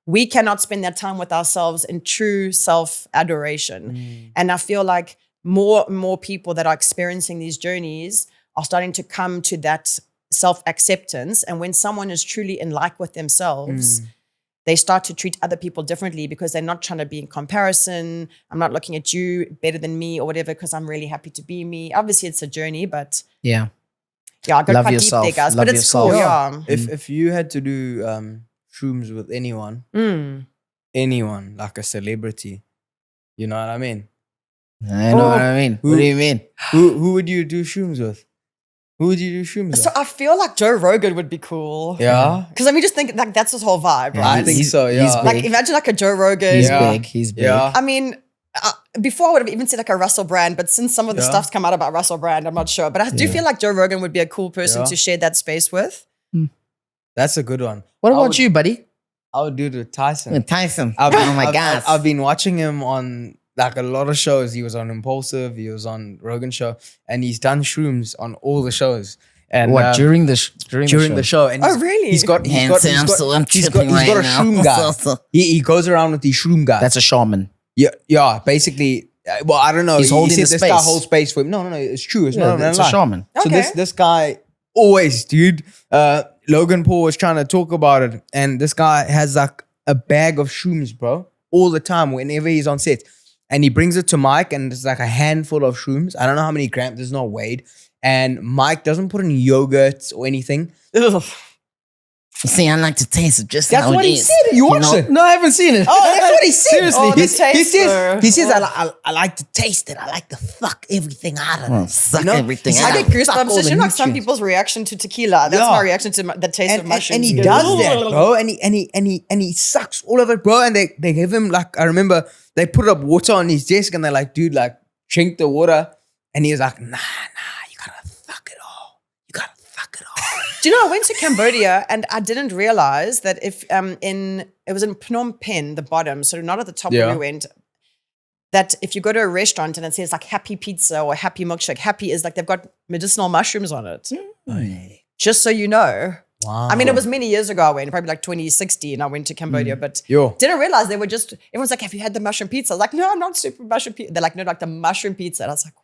We cannot spend that time with ourselves in true self-adoration. And I feel like more and more people that are experiencing these journeys are starting to come to that self-acceptance. And when someone is truly in like with themselves, they start to treat other people differently because they're not trying to be in comparison. I'm not looking at you better than me or whatever because I'm really happy to be me. Obviously, it's a journey, but Yeah. yeah, I got Love quite yourself. deep there, guys. Love But it's yourself. cool, yeah. If you had to do shrooms with anyone, like a celebrity, you know what I mean? I know what I mean. What do you mean? Who would you do shrooms with? Who would you do shrooms with? So I feel like Joe Rogan would be cool. Yeah, Because I mean, just think like that's his whole vibe, Yeah, right? I think he's- so. he's Yeah, big. Like imagine like a Joe Rogan. He's Yeah. big. He's big. yeah. I mean, before I would have even said like a Russell Brand, but since some of the Yeah. stuff's come out about Russell Brand, I'm not sure. But I do feel like Joe Rogan would be a cool person Yeah. to share that space with. That's a good one. What I about would- you, buddy? I would do it with Tyson. Tyson. I've, Oh my I've- God. I've been watching him on like a lot of shows. He was on Impulsive. He was on Rogan Show, and he's done shrooms on all the shows. And What during the during the show? And Oh, he's- really? He's got I'm he's tripping got a right now. shroom guy. He goes around with these shroom guys. That's a shaman. yeah. Basically, well, I don't know. He's he holding said the this guy space. holds space for him. No, it's true. It's Yeah, not it's a a lie. shaman. So Okay. this guy always, dude. Logan Paul was trying to talk about it, and this guy has like a bag of shrooms, bro, all the time whenever he's on set, and he brings it to Mike, and it's like a handful of shrooms. I don't know how many grams. There's no weighed, and Mike doesn't put any yogurt or anything. Ugh. See, I like to taste it just That's how what it he is. said. You watched it. No, I haven't seen it. Oh, that's what he said. Seriously. Oh, the he taste, though. says, I like to taste it. I like to fuck everything out of it. Suck You know? everything He's I out. like, get goosebumps. Fuck all Just, the you know, like some nutrients. people's reaction to tequila. That's Yeah. my reaction to the taste of mushrooms. And he Goes, does that, "Ugh." bro. And he sucks all of it, bro. And they give him like, I remember they put up water on his desk and they're like, dude, like drink the water. And he was like, nah, you gotta fuck it all. You gotta fuck it all. Do you know, I went to Cambodia and I didn't realize that if it was in Phnom Penh, the bottom, so not at the top Yeah. where we went, that if you go to a restaurant and it says like happy pizza or happy milkshake, happy is like they've got medicinal mushrooms on it. Just so you know. Wow. I mean, it was many years ago I went, probably like 2016 I went to Cambodia, but Yo. didn't realize they were just, everyone's like, have you had the mushroom pizza? I was like, no, I'm not super mushroom pizza. They're like, no, like the mushroom pizza. And I was like,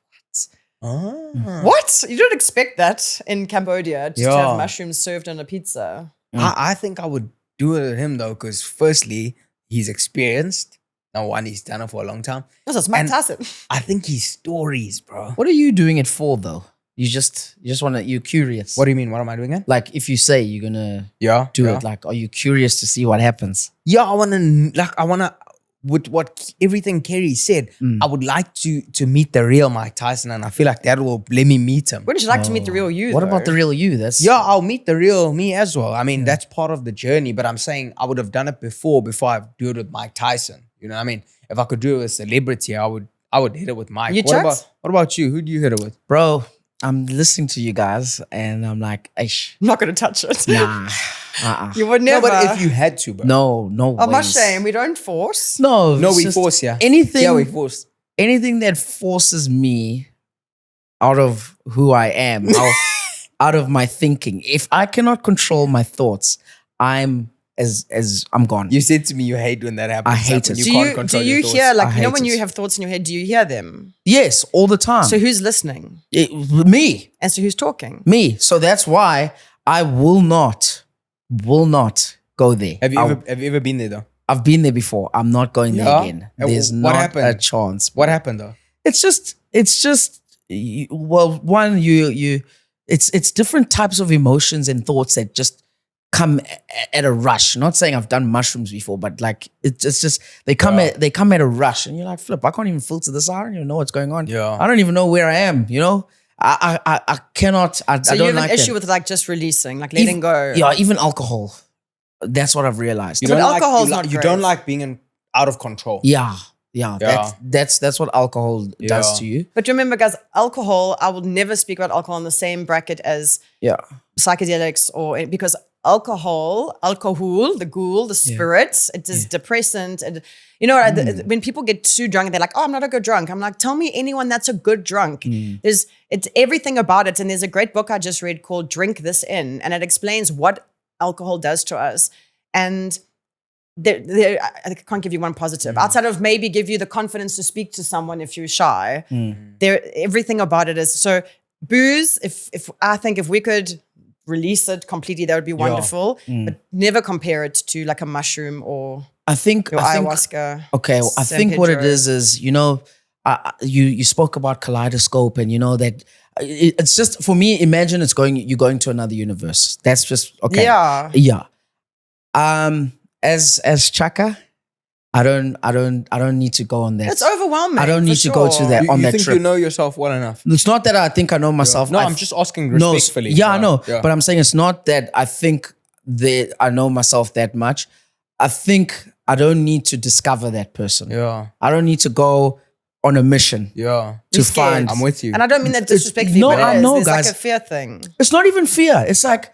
what? You don't expect that in Cambodia just to Yeah. have mushrooms served on a pizza. I think I would do it with him though, because firstly, he's experienced. Number one, he's done it for a long time. This is Mike And- Tyson. I think his stories, bro. What are you doing it for, though? You just want to. You're curious. What do you mean? What am I doing it? Like if you say you're gonna Yeah. do yeah. it, like are you curious to see what happens? Yeah, I wanna with what everything Keri said, I would like to meet the real Mike Tyson, and I feel like that will let me meet him. Wouldn't you like to meet the real you? What about though? the real you? That's Yeah, I'll meet the real me as well. I mean, that's part of the journey, but I'm saying I would have done it before I do it with Mike Tyson. You know what I mean? If I could do it with a celebrity, I would hit it with Mike. You, Chucks? What about you? Who do you hit it with? bro. I'm listening to you guys, and I'm like, Aish, I'm not going to touch it. nah, You would No, never. but if you had to, bro. no. Oh, my ways. shame. We don't force. No, No, it's we just force, yeah. Anything, Yeah, we force. anything that forces me out of who I am, out of my thinking. If I cannot control my thoughts, I'm I'm gone. You said to me you hate when that happens. I hate like when it. you Do can't you control your thoughts. hear, I like, you know, hate when it. you have thoughts in your head, do you hear them? Yes, all the time. So who's listening? Me. And so who's talking? Me. So that's why I will not go there. Have you ever been there though? I've been there before. I'm not going there Yeah? again. And There's what not happened? a chance. What happened though? It's just well, one, it's different types of emotions and thoughts that just come at a rush. Not saying I've done mushrooms before, but like it's just they come at a rush, and you're like, flip, I can't even filter this out. I don't even know what's going on. Yeah. I don't even know where I am. You know, I cannot. I So don't you have like an issue that. with like just releasing, like letting go. Yeah, even alcohol. That's what I've realized. You But don't alcohol's like, not you great. don't like being out of control. Yeah. Yeah. That's what alcohol does Yeah. to you. But remember, guys, alcohol, I will never speak about alcohol in the same bracket as Yeah. psychedelics because alcohol, the ghoul, the spirits, it is depressant. And you know, when people get too drunk, they're like, oh, I'm not a good drunk. I'm like, tell me anyone that's a good drunk. It's everything about it. And there's a great book I just read called Drink This In, and it explains what alcohol does to us. And I can't give you one positive outside of maybe give you the confidence to speak to someone if you're shy. Everything about it is so booze. If I think if we could release it completely, that would be wonderful. But never compare it to like a mushroom or I think ayahuasca. Okay, well, I San think what it Pedro. is you know, you spoke about kaleidoscope, and you know that it's just for me. Imagine you're going to another universe. That's just okay. Yeah. As Chaka, I don't need to go on that. It's overwhelming. I don't need to go to that You, on you that think trip. you know yourself well enough? It's not that I think I know myself. No, I'm just asking No, respectfully. yeah, I know. Yeah. But I'm saying it's not that I think that I know myself that much. I think I don't need to discover that person. Yeah. I don't need to go on a mission Yeah. to Be scared. find. I'm with you. And I don't mean that disrespectfully, no, but I it is. know, There's guys. like a fear thing. It's not even fear. It's like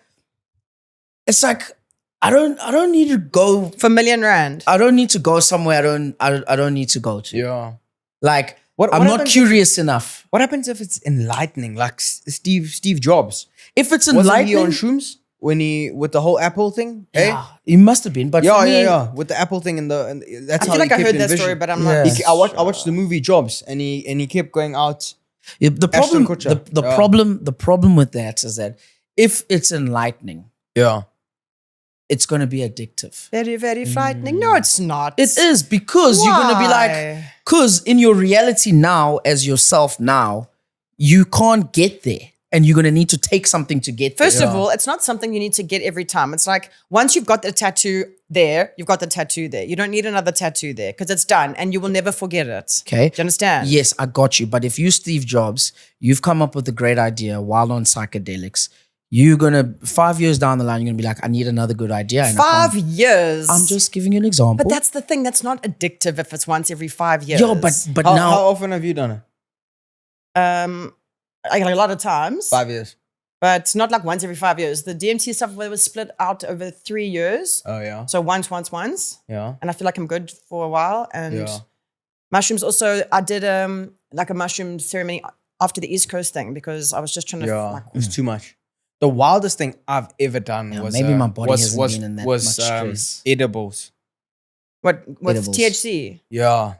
I don't need to go. For R1,000,000. I don't need to go somewhere I don't need to go to. Yeah. Like What I'm not happens curious enough. What happens if it's enlightening, like Steve Jobs? If it's Wasn't enlightening, he on shrooms when he with the whole Apple thing? Eh? yeah, he must have been. But Yeah, for me, with the Apple thing and that's I how feel like he I kept heard in that vision. story, but I'm Yeah. not. I watched the movie Jobs, and he kept going out. the problem, Kutcher. the Yeah. problem with that is that if it's enlightening, Yeah, it's going to be addictive. Very, very frightening. No, it's not. It is because you're going to be like, Why? because in your reality now, as yourself now, you can't get there, and you're going to need to take something to get there. First of all, it's not something you need to get every time. It's like once you've got the tattoo there, you've got the tattoo there. You don't need another tattoo there because it's done and you will never forget it. Okay. Do you understand? Yes, I got you. But if you, Steve Jobs, you've come up with a great idea while on psychedelics, you're going to, 5 years down the line, you're going to be like, I need another good idea. And 5 years. I'm just giving you an example. But that's the thing. That's not addictive if it's once every 5 years. Yo, but how now, often have you done it? I got a lot of times. 5 years. But not like once every 5 years. The DMT stuff was split out over 3 years. Oh yeah, So once. yeah. And I feel like I'm good for a while. And Yeah. mushrooms also, I did like a mushroom ceremony after the East Coast thing because I was just trying to Yeah, like, it was too much. The wildest thing I've ever done Yeah, was maybe my body was, hasn't was, been in that was much stress. edibles. what with Edibles. THC. Yeah,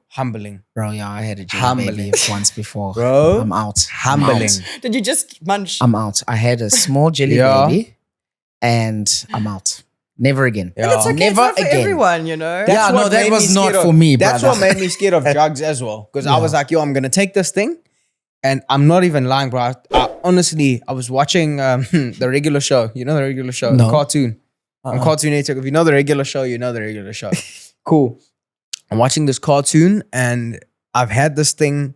humbling, bro, yeah, I had a jelly Humbling. baby once before. Bro, I'm out. humbling. Did you just munch? I'm out. I had a small jelly Yeah. baby, and I'm out. Never again. Yeah. It's okay. Never it's not for again. everyone, you know. Yeah, no, what that made was me not scared for of- me, That's brother. what made me scared of drugs as well. Because I was like, yo, I'm gonna take this thing, and I'm not even lying, bro. Honestly, I was watching the regular show. You know the regular show, No. the cartoon on Cartoon Network. If you know the regular show, you know the regular show. Cool. I'm watching this cartoon, and I've had this thing.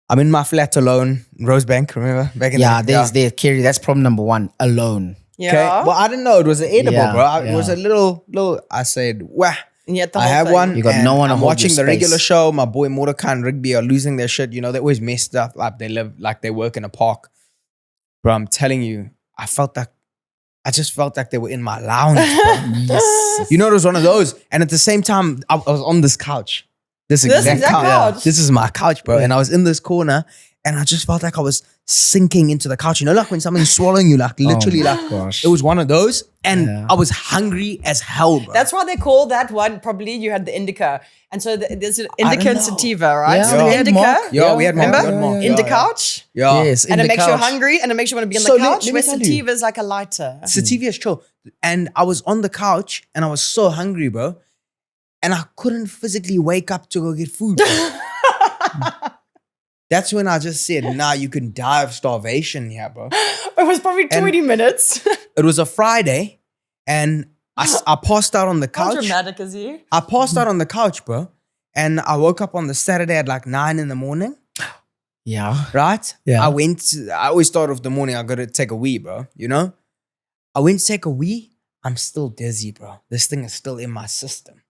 I'm in my flat alone, in Rosebank. Remember back in Yeah, the there, Keri. That's problem number one. Alone. Yeah. Okay. Well, I didn't know it was an edible, Yeah, bro. It yeah. was a little. I said, wah. And yet the I whole have thing. one. You got and no one to I'm hold watching your the space. regular show. My boy Mordecai and Rigby are losing their shit. You know, they always mess stuff up. They live like they work in a park. Bro, I'm telling you, I just felt like they were in my lounge, bro. Yes. You know, it was one of those. And at the same time, I was on this couch. This exact exact couch. This is my couch, bro. And I was in this corner, and I just felt like I was sinking into the couch. You know, like when something's swallowing you, like literally, my like gosh. it was one of those. And Yeah. I was hungry as hell, bro. That's why they call that one. Probably you had the indica, and so there's an I don't indica and know. sativa, right? Yeah, So we the had indica, Mark. Yeah, we had Mark. remember We had Mark. in the Yeah, couch, yeah. Yes, and in it the makes you couch. hungry, and it makes you want to be on So the let couch. me Where tell you. sativa is like a lighter. Sativa is chill. And I was on the couch and I was so hungry, bro. And I couldn't physically wake up to go get food. bro. That's when I just said, nah, you can die of starvation here, bro. It was probably 20 minutes. It was a Friday, and I passed out on the How couch. dramatic is he? I passed out on the couch, bro. And I woke up on the Saturday at like 9 in the morning. Yeah. Right? Yeah. I always start off the morning, I got to take a wee, bro. You know? I went to take a wee. I'm still dizzy, bro. This thing is still in my system.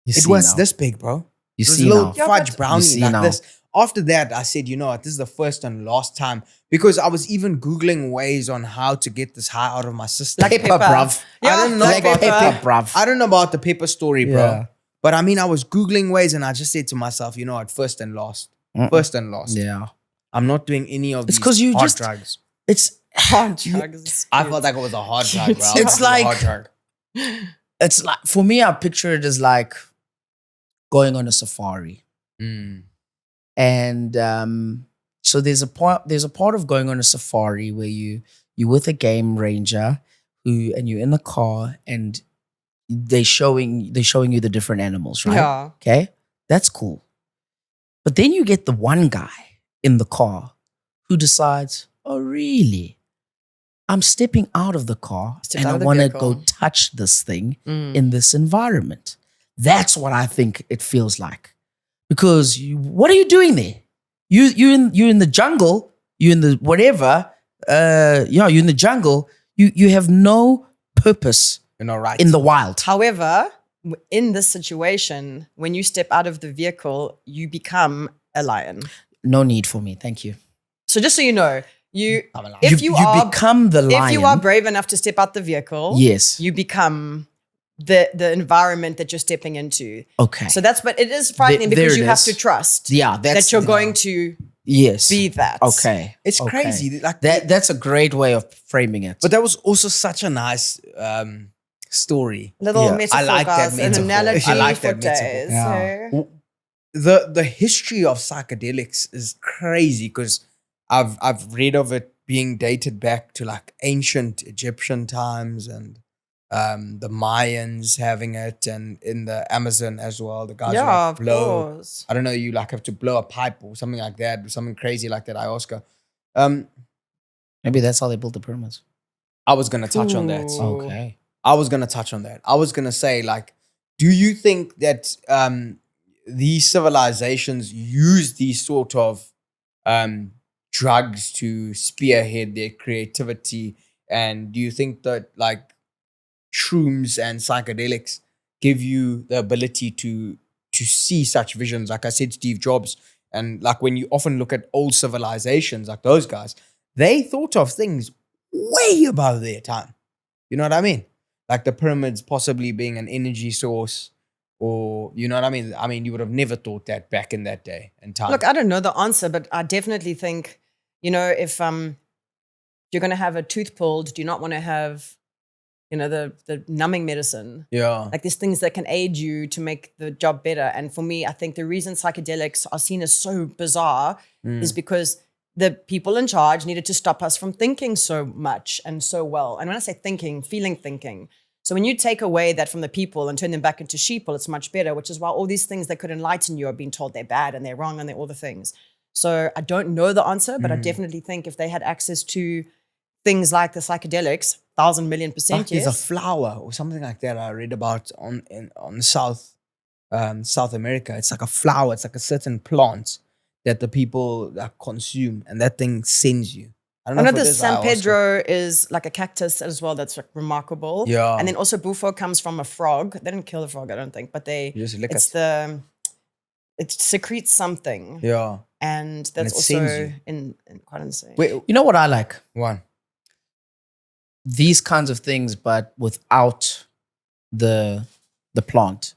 It was this big, bro. You it was see a little now. fudge brownie like now. this. After that, I said, you know what? This is the first and last time. Because I was even Googling ways on how to get this high out of my system. Like pepper. bruv. Yeah, I don't know like about pepper, bruv. I don't know about the pepper story, bro. Yeah. But I mean, I was Googling ways and I just said to myself, you know what? First and last. First and last. Yeah. I'm not doing any of It's these 'cause you hard just- drugs. It's Hard drugs. I felt like it was a hard drug, bro. It's It was a like- hard drug. it's like, for me, I picture it as like going on a safari. Mm. And so there's a part of going on a safari where you're with a game ranger and you're in the car and they're showing you the different animals, right? Yeah. Okay. That's cool. But then you get the one guy in the car who decides, oh, really? I'm stepping out of the car Stepped and out I of the want to vehicle. go touch this thing Mm. in this environment. That's what I think it feels like. Because what are you doing there? You're in the jungle. You're in the whatever. You're in the jungle. You have no purpose You know, right. in the wild. However, in this situation, when you step out of the vehicle, you become a lion. No need for me. Thank you. So just so you know, You you become the lion. if you are brave enough to step out the vehicle, Yes. you become the environment that you're stepping into. Okay. So but it is frightening There because it you have is. to trust Yeah, that's that you're going to yes. be that. Okay. It's Okay. crazy. Like That's a great way of framing it. But that was also such a nice story. Little Yeah. metaphor, I like that guys, an metaphor. analogy I like for that metaphor. days. Yeah. So- The history of psychedelics is crazy because I've read of it being dated back to like ancient Egyptian times and the Mayans having it and in the Amazon as well. The guys who Yeah, like of blow. course. I don't know, you like have to blow a pipe or something like that, something crazy like that, ayahuasca. Maybe that's how they built the pyramids. I was gonna touch on that. Ooh. Okay. I was gonna touch on that. I was gonna say, like, do you think that these civilizations use these sort of drugs to spearhead their creativity? And do you think that like shrooms and psychedelics give you the ability to see such visions? Like I said, Steve Jobs, and like when you often look at old civilizations, like those guys, they thought of things way above their time. You know what I mean? Like the pyramids possibly being an energy source, or you know what I mean? I mean, you would have never thought that back in that day and time. Look, I don't know the answer, but I definitely think, you know, if you're going to have a tooth pulled, do you not want to have, you know, the numbing medicine? yeah. Like there's things that can aid you to make the job better. And for me, I think the reason psychedelics are seen as so bizarre is because the people in charge needed to stop us from thinking so much and so well. And when I say thinking, feeling thinking. So when you take away that from the people and turn them back into sheeple, it's much better, which is why all these things that could enlighten you are being told they're bad and they're wrong and they're all the things. So I don't know the answer, but I definitely think if they had access to things like the psychedelics, 1,000,000,000%, Like there's a yes. flower or something like that I read about on South America. It's like a flower. It's like a certain plant that the people consume, and that thing sends you. I don't I know know if it the is San ayahuasca. Pedro is like a cactus as well. That's like remarkable. Yeah. And then also bufo comes from a frog. They didn't kill the frog, I don't think, but You just lick it's it. it secretes something. Yeah. And that's it also sends you. in quite insane. Wait, You know what I like? one. These kinds of things, but without the plant.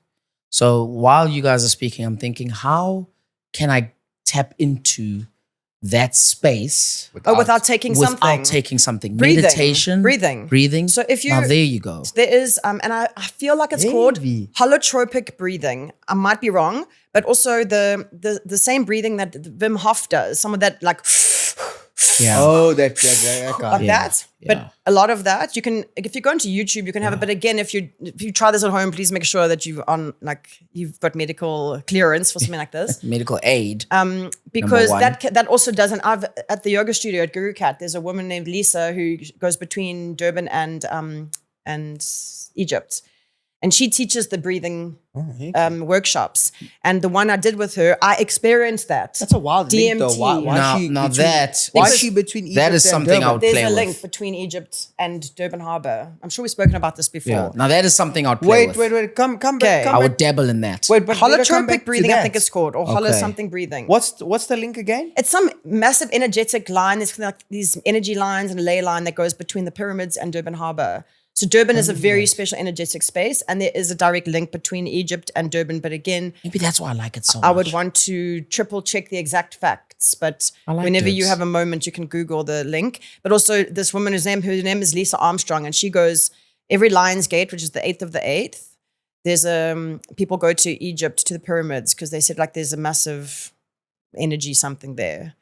So while you guys are speaking, I'm thinking, how can I tap into that space without taking something. without taking something? Breathing. Meditation, Breathing. So if you now there you go. there is and I feel like it's called Heavy. holotropic breathing. I might be wrong, but also the same breathing that Wim Hof does. Some of that like Yeah. Oh, that guy. Like that. Yeah. But a lot of that, you can, if you go into YouTube, you can have it. But again, if you try this at home, please make sure that you've got medical clearance for something like this. Medical aid. Because one. that also does, and I've at the yoga studio at Guru Cat, there's a woman named Lisa who goes between Durban and Egypt. And she teaches the breathing workshops. And the one I did with her, I experienced that. That's a wild DMT. link, though. Why is she between Egypt that is and something Durban? I would There's play a with. link between Egypt and Durban Harbour. I'm sure we've spoken about this before. Yeah. Now that is something I'd play with. Wait. Come Okay. back. I would dabble in that. Wait, but let her come back Holotropic to breathing, I that. think it's called, or holo Okay. something breathing. What's the link again? It's some massive energetic line. There's like these energy lines and a ley line that goes between the pyramids and Durban Harbour. So Durban is a very special energetic space, and there is a direct link between Egypt and Durban. But again, Maybe that's why I like it so much. I would want to triple check the exact facts. But I like whenever you this. have a moment, you can Google the link. But also this woman, her name is Lisa Armstrong, and she goes every Lion's Gate, which is the 8th of the 8th. There's people go to Egypt to the pyramids because they said like there's a massive energy something there.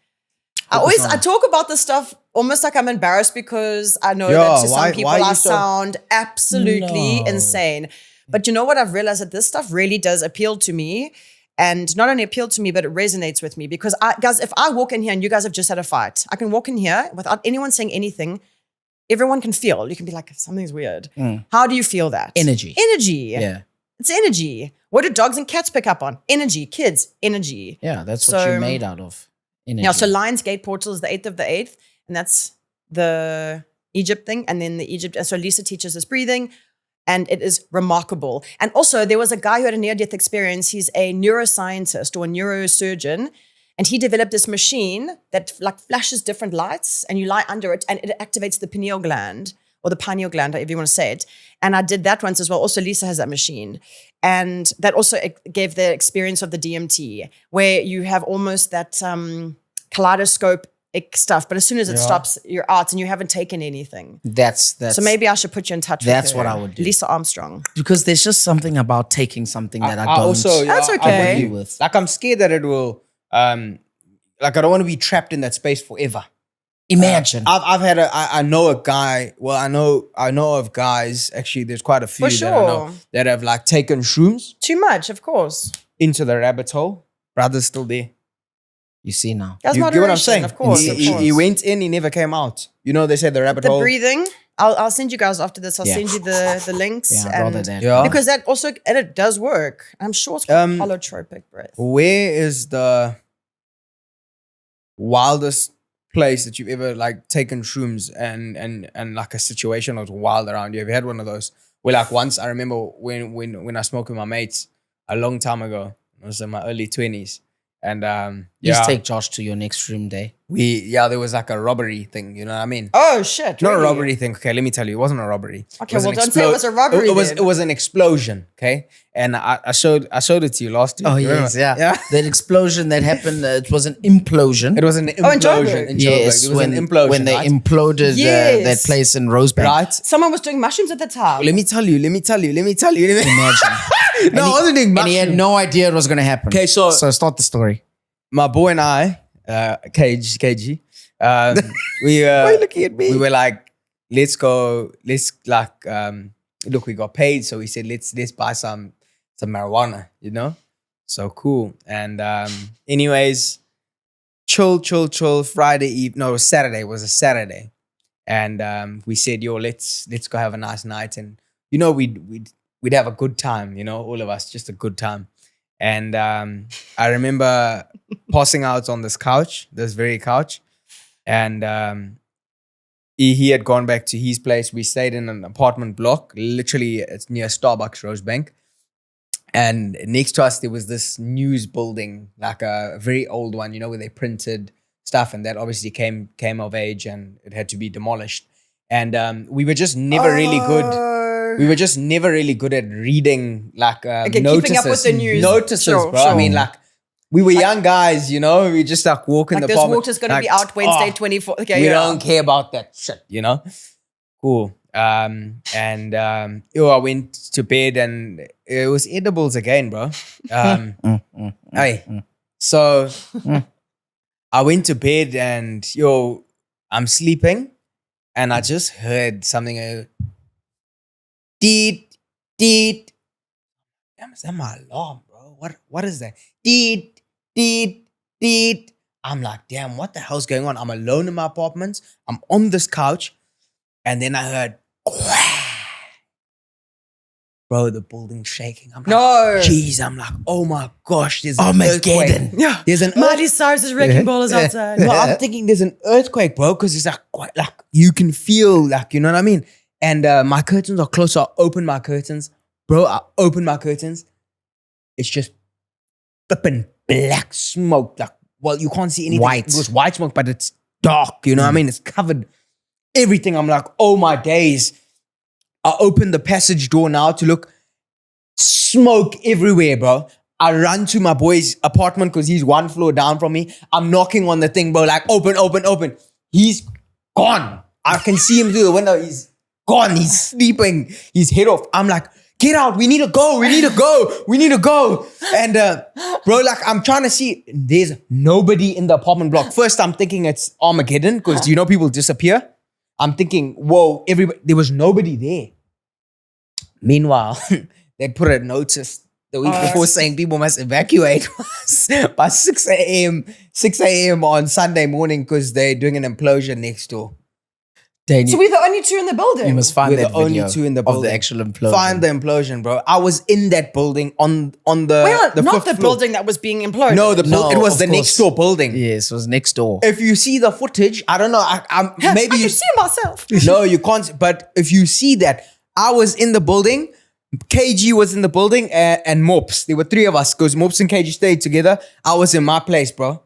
I talk about this stuff almost like I'm embarrassed because I know that to some people I sound absolutely insane. But you know what? I've realized that this stuff really does appeal to me. And not only appeal to me, but it resonates with me. Because guys, if I walk in here and you guys have just had a fight, I can walk in here without anyone saying anything. Everyone can feel. You can be like, something's weird. How do you feel that? Energy. Energy. Yeah. It's energy. What do dogs and cats pick up on? Energy. Kids, energy. Yeah, that's what you're made out of. Energy. Yeah, so Lion's Gate portal is the 8th of the 8th, and that's the Egypt thing. And then so Lisa teaches us breathing, and it is remarkable. And also, there was a guy who had a near-death experience. He's a neuroscientist or a neurosurgeon, and he developed this machine that like flashes different lights, and you lie under it, and it activates the pineal gland, or the pineal gland, however you want to say it. And I did that once as well. Also, Lisa has that machine. And that also gave the experience of the DMT, where you have almost that kaleidoscope stuff. But as soon as it stops, you're out and you haven't taken anything. That's so maybe I should put you in touch with her. That's what I would do. Lisa Armstrong. Because there's just something about taking something that I don't also, That's okay. agree with. Like I'm scared that it will like I don't want to be trapped in that space forever. Imagine. I know a guy. Well, I know of guys. Actually, there's quite a few For that I know sure. that have like taken shrooms Too much, of course. into the rabbit hole. Brother's still there. You see now. That's You get what I'm moderation, saying? of course. He went in. He never came out. You know they say the rabbit The hole. breathing. I'll send you guys after this. I'll Yeah. send you the links. Yeah, I'd and rather that. Yeah. because that also, and it does work. I'm sure it's called holotropic breath. Where is the wildest place that you've ever like taken shrooms and like a situation was wild around you? Have you had one of those? Well, like once I remember when I smoked with my mates a long time ago. I was in my early 20s. And Please take Josh to your next room day. there was like a robbery thing, you know what I mean? Oh shit! Not a really? robbery thing. Okay, let me tell you, it wasn't a robbery. Okay, It was well, an don't say it was a robbery then. It was an explosion. Okay, and I showed it to you last week. Oh, remember? yes, yeah. yeah. That explosion that happened, it was an implosion. It was an in implosion Joburg? in Joburg. Yes, It was when, an implosion, when they right? imploded Yes. that place in Rosebank. Right? Someone was doing mushrooms at the time. Let me tell you. Imagine. No, I wasn't doing And he had mushrooms. no idea it was going to happen. Okay, so start the story. my boy and I, KG, we Why are you looking at me? we were like, let's go, look, we got paid, so we said let's buy some marijuana, you know? So cool. And anyways, chill, Friday eve. No, it was Saturday. It was a Saturday. And we said, yo, let's go have a nice night. And you know, we'd have a good time, you know, all of us, just a good time. And I remember passing out on this very couch. And he had gone back to his place. We stayed in an apartment block. Literally, it's near Starbucks, Rosebank. And next to us, there was this news building, like a very old one, you know, where they printed stuff. And that obviously came of age and it had to be demolished. And we were just never really good. We were just never really good at reading like notices. Keeping up with the news. Notices, Sure, bro. sure. I mean, like we were young guys, you know. We just like walk in Like the this apartment. water's going to like, be out Wednesday oh, 24th. Okay, we yeah. don't care about that shit, you know. Cool. I went to bed and it was edibles again, bro. Hey, so I went to bed and I'm sleeping and I just heard something. Deet, deet. Damn, is that my alarm, bro? What is that? Deet, deet, deet. I'm like, damn, what the hell's going on? I'm alone in my apartment. I'm on this couch. And then I heard, bro, the building's shaking. I'm like, No. jeez, I'm like, oh my gosh, there's an Armageddon. earthquake. Yeah. There's an Miley Cyrus's wrecking ball is outside. No, I'm thinking there's an earthquake, bro, because it's like quite like you can feel like, you know what I mean? And my curtains are closed, so I open my curtains. Bro, I open my curtains. It's just flipping black smoke. Like, well, you can't see anything. White. It was white smoke, but it's dark, you know what I mean? It's covered everything. I'm like, oh my days. I open the passage door now to look. Smoke everywhere, bro. I run to my boy's apartment because he's one floor down from me. I'm knocking on the thing, bro, like open, open, open. He's gone. I can see him through the window. He's gone. He's sleeping. He's head off. I'm like, get out. We need to go. We need to go. We need to go. And bro, like I'm trying to see. There's nobody in the apartment block. First, I'm thinking it's Armageddon because you know people disappear. I'm thinking, whoa, everybody. There was nobody there. Meanwhile, they put a notice the week before saying people must evacuate by 6 a.m. on Sunday morning because they're doing an implosion next door. Dane, So we're the only two in the building. you must find We're that the only video two in the of building. the actual implosion. Find the implosion, bro. I was in that building on the Wait, not fifth the floor. building that was being imploded. No, it was of the course. next door building. Yes, it was next door. If you see the footage, I don't know. I'm maybe I you can see myself. no, you can't. But if you see that, I was in the building. KG was in the building and Mops. There were three of us because Mops and KG stayed together. I was in my place, bro.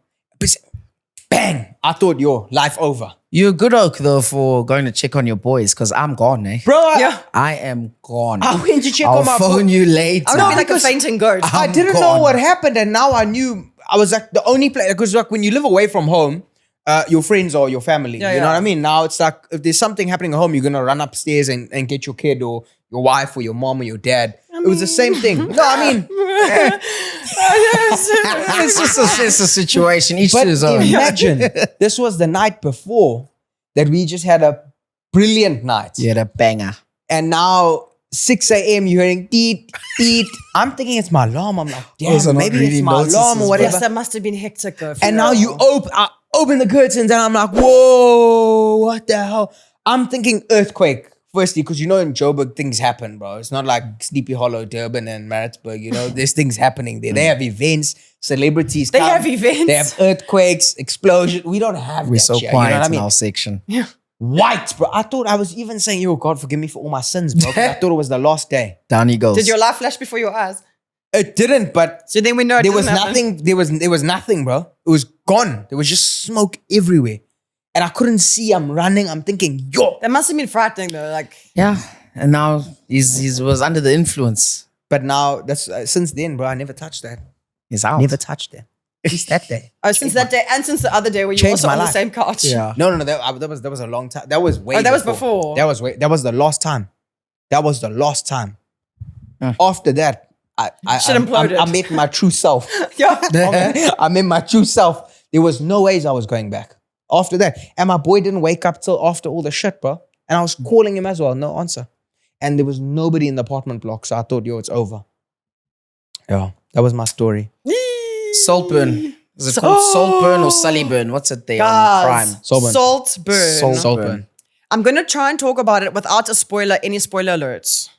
Bang! I thought, life over. You're a good oak though for going to check on your boys because I'm gone, eh? Bro, Yeah. I am gone. I went to check I'll on my phone you later. I would be like a because fainting goat. I didn't know gone. what happened, and now I knew. I was like the only place because like when you live away from home, your friends or your family, Yeah, you know yeah. what I mean. Now it's like if there's something happening at home, you're gonna run upstairs and get your kid or your wife or your mom or your dad. It was the same thing. No, I mean, it's a situation. Each but to his own. imagine this was the night before that we just had a brilliant night, Yeah, the banger. and now 6 a.m. you're hearing deet deet. I'm thinking it's my alarm. I'm like, Those are damn, not maybe really it's my alarm or notices, whatever. Yes, that must have been hectic though. for And now real. I open the curtains and I'm like, whoa, what the hell? I'm thinking earthquake, firstly, because you know in Joburg things happen, bro. It's not like Sleepy Hollow, Durban and Maritzburg, you know, there's things happening there. They have events, celebrities They come. have events. They have earthquakes, explosions. We don't have We're that so shit, quiet you know what I in mean? our section. White, bro. I thought I was even saying, yo, God, forgive me for all my sins, bro. 'cause I thought it was the last day. Down he goes. Did your life flash before your eyes? It didn't, but So then we know it there was didn't happen. nothing. There was nothing, bro. It was gone. There was just smoke everywhere, and I couldn't see. I'm running. I'm thinking, yo. That must have been frightening though. Like, Yeah, and now he was under the influence. But now that's since then, bro. I never touched that. He's out. Never touched that. Just that day. oh, since that day and since the other day where you were Changed also my on the life. same couch. Yeah. No. That was a long time. That was way. Oh, that was before. That was the last time. That was the last time. Mm. After that, Shit imploded. I met my true self. Yeah. I met my true self. There was no ways I was going back after that. And my boy didn't wake up till after all the shit, bro. And I was calling him as well, no answer. And there was nobody in the apartment block, so I thought, yo, it's over. Yeah, that was my story. Saltburn. Is it called Saltburn or Sullyburn? What's it there on Guys, Prime? Saltburn. Saltburn. Saltburn. I'm going to try and talk about it without a spoiler, any spoiler alerts.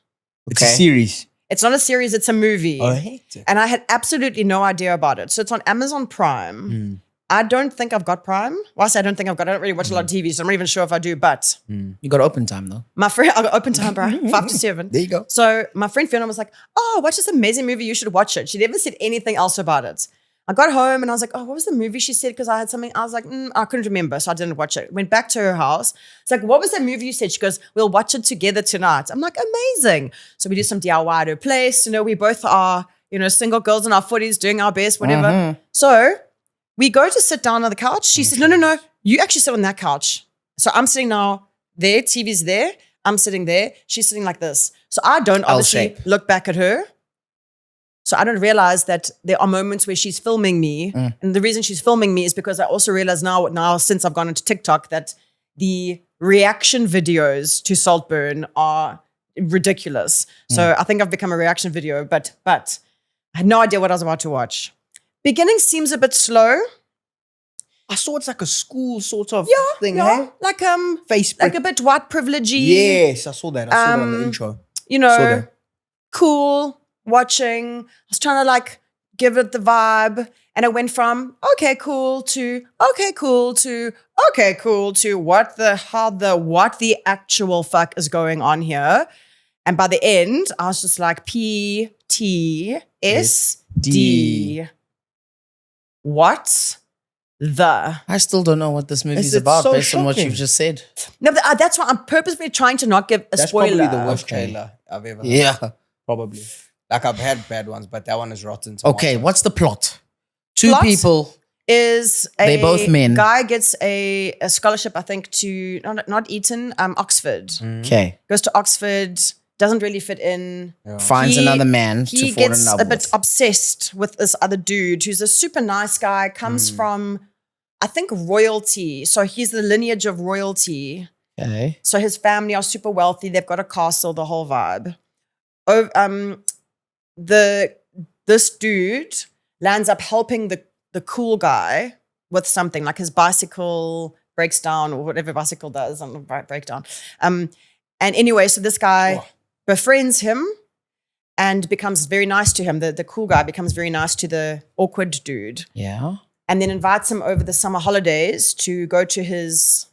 It's Okay. a series. It's not a series, it's a movie. Oh, I hate it. And I had absolutely no idea about it. So it's on Amazon Prime. I don't think I've got Prime. Well, I say I don't think I've got it. I don't really watch a lot of TV, so I'm not even sure if I do. But You got open time though. my friend, I got open time, bro, 5 to 7. There you go. So my friend Fiona was like, oh, watch this amazing movie. You should watch it. She never said anything else about it. I got home and I was like, oh, what was the movie she said? Because I had something. I was like, I couldn't remember. So I didn't watch it. Went back to her house. It's like, what was that movie you said? She goes, we'll watch it together tonight. I'm like, amazing. So we do some DIY at her place. You know, we both are, single girls in our 40s doing our best, whatever. So we go to sit down on the couch. She says, no. You actually sit on that couch. So I'm sitting now there. TV's there. I'm sitting there. She's sitting like this. So I don't obviously shape. look back at her. So I don't realize that there are moments where she's filming me. And the reason she's filming me is because I also realize now since I've gone into TikTok, that the reaction videos to Saltburn are ridiculous. So I think I've become a reaction video, but I had no idea what I was about to watch. Beginning seems a bit slow. I saw it's like a school sort of thing, Yeah, hey? like Facebook. like a bit white privilegey. Yes, I saw that. I saw that on the intro. You Saw know, that. cool watching. I was trying to like give it the vibe, and it went from okay, cool to okay, cool to okay, cool to what the actual fuck is going on here. And by the end, I was just like PTSD. What the? I still don't know what this movie's It's about so based on what shocking. you've just said. No, but, that's why I'm purposely trying to not give a That's spoiler. probably the worst Okay. trailer I've ever heard. Yeah. Probably. Like I've had bad ones, but that one is rotten. Okay, what's the plot? Two Plot? people. Is a They both men. guy gets a scholarship, I think, to not Eton, Oxford. Okay. Goes to Oxford, doesn't really fit in. Finds He- another man He to fall in gets love a bit with. obsessed with this other dude who's a super nice guy, comes from, I think, royalty. So he's the lineage of royalty. Okay. So his family are super wealthy. They've got a castle, the whole vibe. Oh, this dude lands up helping the cool guy with something, like his bicycle breaks down or whatever bicycle does on the breakdown. And anyway, so this guy befriends him and becomes very nice to him. The cool guy becomes very nice to the awkward dude. Yeah. And then invites him over the summer holidays to go to his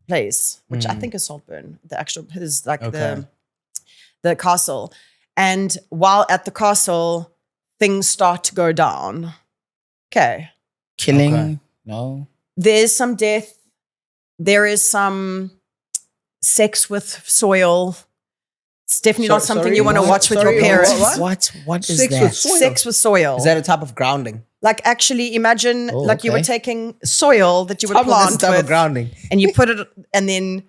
place, which I think is Saltburn, the castle. And while at the castle, things start to go down. Okay. Killing. Okay. No. There's some death. There is some sex with soil. It's definitely not something you want to watch with your parents. What is Sex that? with soil? Sex with soil. Is that a type of grounding? Like actually imagine Oh, like you were okay. taking soil that you would That's plant a type of with, grounding. and you put it, and then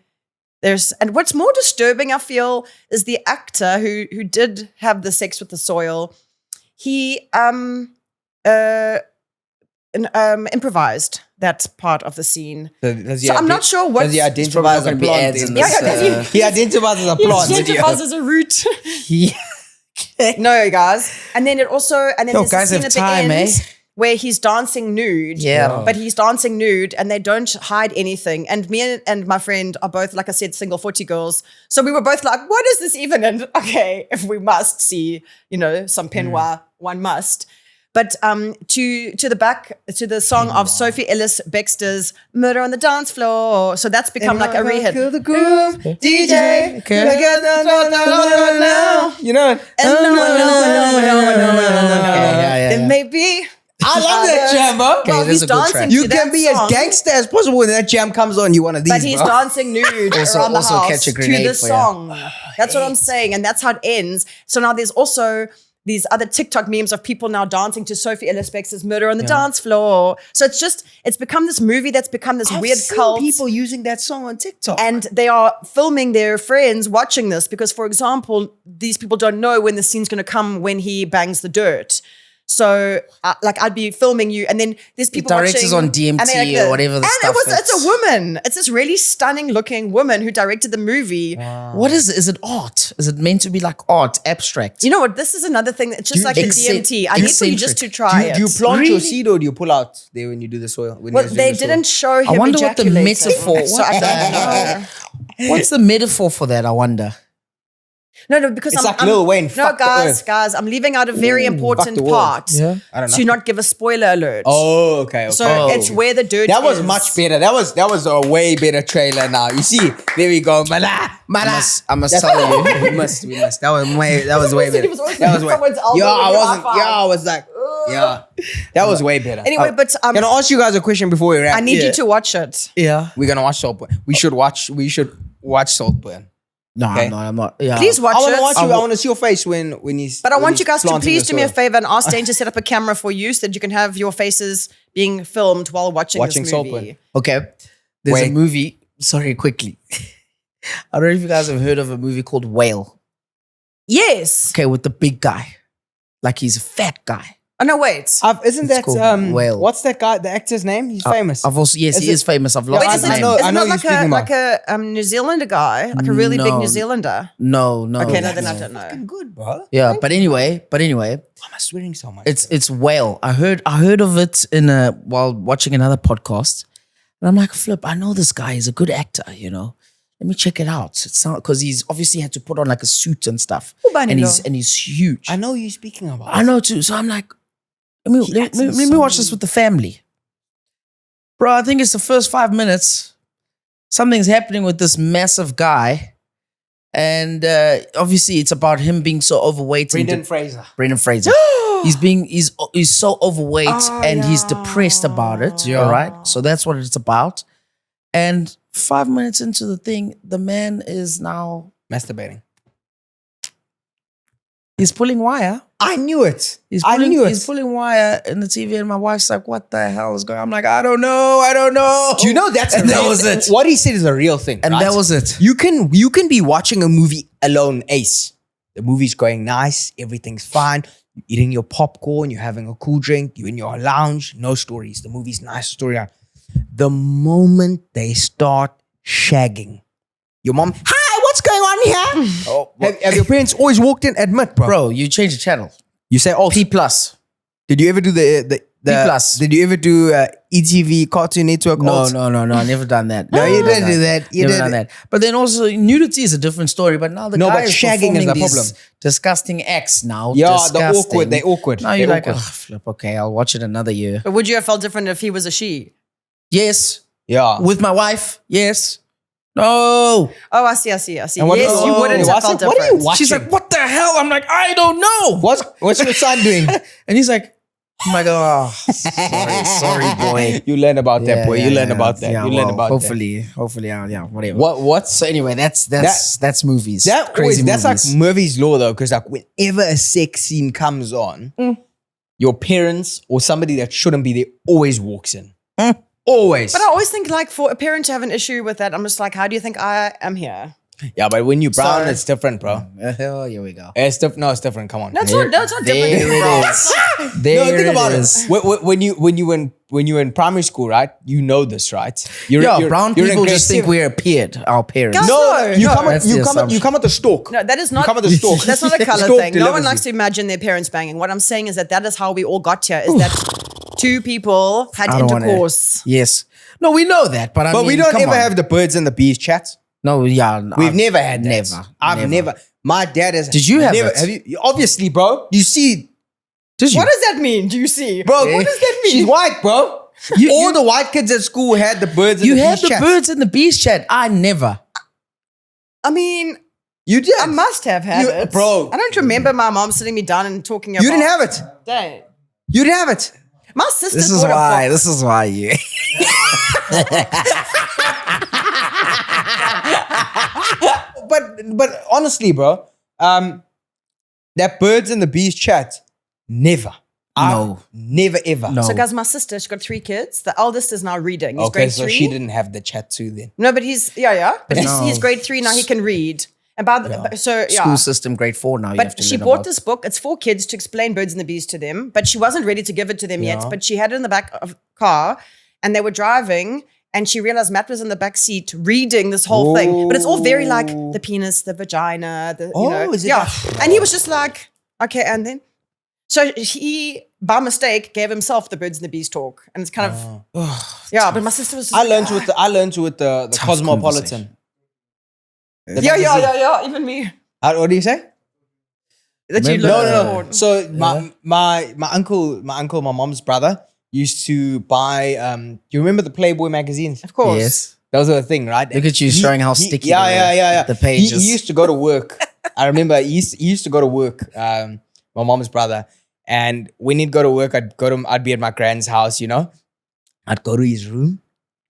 and what's more disturbing, I feel, is the actor who did have the sex with the soil. He improvised that part of the scene. So I'm not sure what Does he identify as a probably plant? ads in in this, this, he identifies as a plant. He video. identifies as a root. Yeah. No, guys. And then there's guys a scene have at time, the end eh? where he's dancing nude. Yeah. But he's dancing nude and they don't hide anything. And me and my friend are both, like I said, single 40 girls. So we were both like, what is this even? And okay, if we must see, some Penwa, one must. But to the song of Sophie Ellis Bextor's "Murder on the Dance Floor," so that's become like a re-hit. Kill the groove, DJ. Okay. Now. You know. Yeah. It may be. I love that jam, bro. Okay, Well, this he's is a good dancing track. to You can that be song, as gangster as possible when that jam comes on. You one of these, but he's bro. dancing nude Also- around the also house catch a to grenade the for ya. song. That's what I'm saying, and that's how it ends. So now there's also these other TikTok memes of people now dancing to Sophie Ellis Bextor's "Murder on the Dance Floor." So it's become this movie that's become this weird cult. People using that song on TikTok. And they are filming their friends watching this because, for example, these people don't know when the scene's going to come when he bangs the dirt. So, I'd be filming you, and then there's people director's watching. on DMT and they're like or this. whatever the stuff It's is. a woman. It's this really stunning-looking woman who directed the movie. What is it? Is it art? Is it meant to be like art, abstract? You know what? This is another thing. It's just like the DMT. I need for you just to try it. do you plant Really? your seed or do you pull out there when you do the soil? When Well, you guys do they the soil? didn't show him I wonder what the ejaculating, metaphor. So I don't know. What's the metaphor for that? I wonder. No, because It's I'm, like I'm Lil Wayne, No, fuck the earth. guys, I'm leaving out a very important the world. part I don't know. to not give a spoiler alert. Oh, okay. So it's where the dirt That was is. much better. That was a way better trailer now. You see, there we go. Mala. I must tell you. we must. That was way better. He was always That was way. someone's elbow Yeah, I when you wasn't. high-five. Yeah, I was like, yeah. That was way better. Anyway, but Can I ask you guys a question before we wrap? I need you to watch it. Yeah. We're gonna watch Saltburn. We should watch Saltburn. No, Okay. I'm not. Yeah. Please watch I want it. to watch you. I want to see your face when he's. But I when want he's you guys to planting please the do me a soil. favor and ask Dane to set up a camera for you so that you can have your faces being filmed while watching this movie. Saltburn. Okay. There's a Wait. movie. Sorry, quickly. I don't know if you guys have heard of a movie called Whale. Yes. Okay, with the big guy. Like he's a fat guy. Oh no, wait. Isn't It's that called Whale. what's that guy? The actor's name? He's famous. I've also he is famous. I've lost Wait, his is it, name. know- is I it know not you're speaking about. like a New Zealander guy? Like a really big No. New Zealander? No. Okay, no, then I That's don't know. fucking good, bro. Yeah, but anyway, Why am I swearing so much? it's Whale. I heard of it while watching another podcast, and I'm like, flip. I know this guy. He's a good actor. You know, let me check it out. It's not because he's obviously had to put on like a suit and stuff, and he's huge. I know you're speaking about. I know too. So I'm like, let me watch this with the family. Bro, I think it's the first 5 minutes. Something's happening with this massive guy. And obviously it's about him being so overweight. Brendan Fraser. Brendan Fraser. he's so overweight and he's depressed about it. Yeah. All right. So that's what it's about. And 5 minutes into the thing, the man is now Masturbating. he's pulling wire. I knew it. He's I pulling, knew he's it. pulling wire in the TV, and my wife's like, "What the hell is going on?" I'm like, "I don't know." Do you know that's And that was it. What he said is a real thing. And right? that was it. You can be watching a movie alone, ace. The movie's going nice, everything's fine. You're eating your popcorn, you're having a cool drink, you're in your lounge, no stories. The movie's nice storyline. The moment they start shagging, your mom, hi, what's going on here? Have your parents always walked in? Admit, bro. Bro, you change the channel. You say, oh, P plus. did you ever do the plus. Did you ever do ETV Cartoon Network? No. I never done that. No, you Never didn't do that. You Never did done that. But then also nudity is a different story. But now the No, guy but is shagging is performing the these problem. Disgusting acts now. Yeah, Disgusting. they're awkward. Now you're They're like, awkward. oh, flip. Okay, I'll watch it another year. But would you have felt different if he was a she? Yes, Yeah. with my wife. Yes. No. Oh, I see. And Yes, what- you wouldn't have felt what are you different. watching? She's like, what the hell? I'm like, I don't know. What's your son doing? And he's like, I'm like, oh, sorry, boy. You learn about that, boy. You learn yeah. about that. Yeah, you learn well, about hopefully, yeah, whatever. What's So anyway, that's movies. that? Crazy That's movies. like Murphy's Law, though, because like whenever a sex scene comes on, your parents or somebody that shouldn't be there always walks in. Always. But I always think, like, for a parent to have an issue with that, I'm just like, how do you think I am here? Yeah, but when you brown, So- it's different, bro. Oh, here we go. It's different. No, it's different. Come on. No, it's not different. There bro. it is. There No, think about is. it. When you were in primary school, right? You know this, right? Brown you're in people grade just think seven. we're appeared, our parents. Guys, No, you No. come That's the you come at the stalk. No, that is not. come at the stalk. That's not a color Stalk thing. No one delivers likes you. to imagine their parents banging. What I'm saying is that is how we all got here. Is that two people had I don't wanna- intercourse? Yes. No, we know that, but I But mean, we don't come ever on. have the birds and the bees chats. No, yeah. no, We've I've never had that. Never. I've never. My dad has. Did you have never, it? Have you? Obviously, bro. You see, Did you? What does that mean? Do you see? bro. What does that mean? She's white, bro. All the white kids at school had the birds and You the had bees the chats. birds and the bees chat. I never. I mean, You did. I must have had You- it, bro. I don't remember my mom sitting me down and talking about. You didn't have it. Dang. You didn't have it. My sister. This is why. This is why you. But honestly, bro, that birds and the bees chat, never. No. Never ever. No. So, guys, my sister, she's got 3 kids. The eldest is now reading. He's Okay, grade so 3. she didn't have the chat too then. No, but he's But No. he's grade 3 now. He can read. And by the so yeah. School system, grade 4 now. You have But to she learn bought about. this book. It's for kids to explain birds and the bees to them. But she wasn't ready to give it to them yet. But she had it in the back of the car, and they were driving. And she realized Matt was in the back seat reading this whole thing. But it's all very like the penis, the vagina, the you know. is it Yeah. that? And he was just like, okay, and then so he by mistake gave himself the birds and the bees talk. And it's kind of yeah, but my sister was just I learned with the Tough Cosmopolitan. Yeah, even me. What do you say? That you Remember- learned. No. So my uncle, my mom's brother used to buy. You remember the Playboy magazines? Of course. Yes. Those are the thing, right? Look at you showing how sticky Yeah, they were, yeah. the pages. He used to go to work. I remember he used to go to work. My mom's brother, and when he'd go to work, I'd be at my grand's house. You know, I'd go to his room.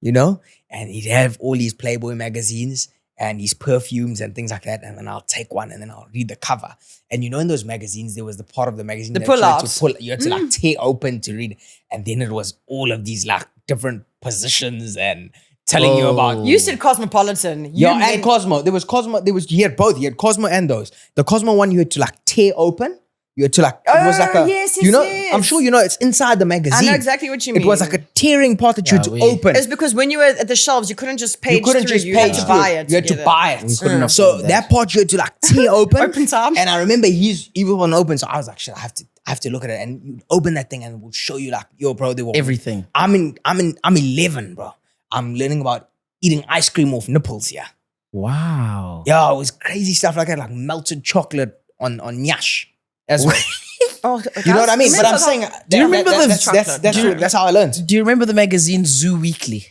You know, and he'd have all these Playboy magazines and these perfumes and things like that. And then I'll take one and then I'll read the cover. And you know, in those magazines, there was the part of the magazine The that you had pull-outs. to pull. You had to like tear open to read. And then it was all of these like different positions and telling you about. You said Cosmopolitan. You Yeah, and meant- Cosmo. There was Cosmo. He had both. He had Cosmo and those. The Cosmo one you had to like tear open You had to like, it was like a, yes, you know, yes. I'm sure you know, it's inside the magazine. I know exactly what you mean. It was like a tearing part that you had to open. It's because when you were at the shelves, you couldn't just page You couldn't through. just You page had to through buy it. it. You had to buy it. We couldn't So afford that part you had to like tear open. Open time. And I remember he was open. So I was like, shit, I have to look at it. And you open that thing and it will show you like, yo, bro, they were Everything. I'm 11, bro. I'm learning about eating ice cream off nipples here. Wow. Yeah, it was crazy stuff like that, like melted chocolate on nyash as well. You know what I mean? But I'm saying, Do you remember that's how I learned. Do you remember the magazine Zoo Weekly?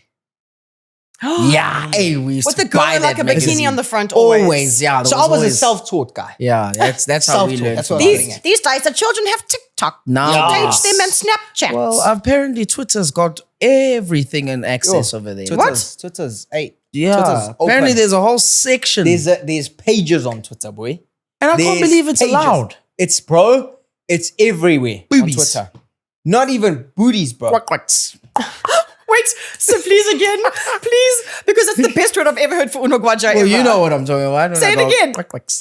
Yeah, hey, we used With to the girl buy in like that a magazine. bikini on the front always. Yeah. So I was a self-taught guy. Yeah, that's how we Self-taught, learned. that's what about I it. think. These days, the children have TikTok. Now, Teach them and Snapchat. well, apparently Twitter's got everything and access over there. Twitter's Yeah, Twitter's apparently open. there's a whole section. There's pages on Twitter, boy. And I can't There's believe it's pages. allowed. It's everywhere Boobies. on Twitter. Not even booties, bro. Quacks. Wait, so please again, please, because it's the best word I've ever heard for Unogwaja Well, ever. you know what I'm talking about. Say it again. Quacks.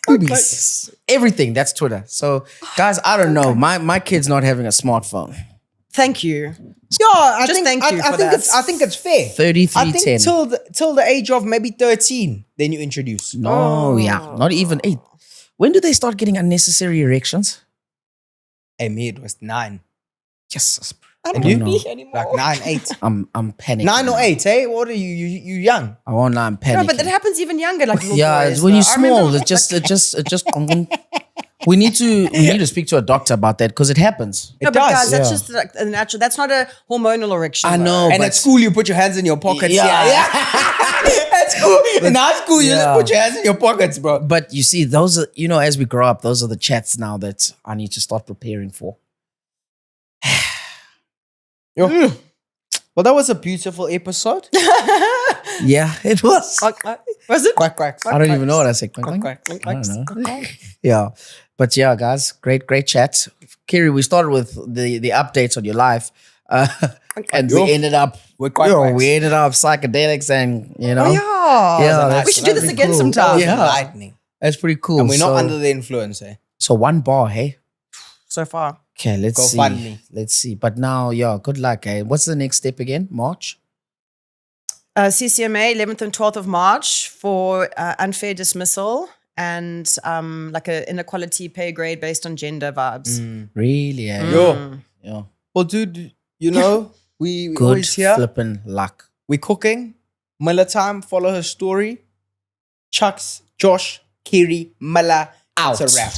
Boobies. Everything. That's Twitter. So, guys, I don't know. My kid's not having a smartphone. Thank you. Yeah, I Just think, thank you I for think that. it's I think it's fair. 3310. I think till the age of maybe 13, then you introduce. No, yeah. Not even 8. When do they start getting unnecessary erections? Hey, me, it was 9. Yes. I And don't you? need anymore. Like 9, 8. I'm panicking. 9 or 8, hey? What are you? You young? I won't lie, I'm panicking. No, but that happens even younger, like little Yeah, boys, it's when though. you're I remember- small, it just we need to speak to a doctor about that because it happens. No, but guys, that's yeah. just like a natural. That's not a hormonal erection. I though. know. And but at school, you put your hands in your pockets. Yeah. At school, in high school, you Yeah. just put your hands in your pockets, bro. But you see, those are, as we grow up, those are the chats now that I need to start preparing for. Yo. Well, that was a beautiful episode. Yeah, it was. Was it? Quack, quack. I don't even know what I said. Quack, quack. I don't know. Yeah. But yeah, guys, great chat. Keri, we started with the updates on your life. And Yo. we ended up psychedelics and, Oh, yeah. Yeah, we should do this that'd be again cool. sometime. Yeah. Enlightening. That's pretty cool. And we're not So- under the influence, eh? So one bar, hey? So far. Okay, let's Go see. fund me. Let's see. But now, yeah, good luck, eh? What's the next step again? March? CCMA, 11th and 12th of March for unfair dismissal and like an inequality pay grade based on gender vibes. Really, eh? Yo. Yeah. Well, dude, you know, we Good always here. flipping luck. We cooking. Miller time. Follow her story. Chucks, Josh, Keri, Miller. Out. It's a wrap.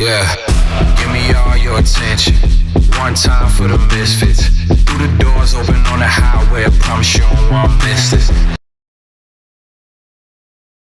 Yeah, give me all your attention. One time for the misfits. Through the doors open on the highway, I promise you don't want to miss this.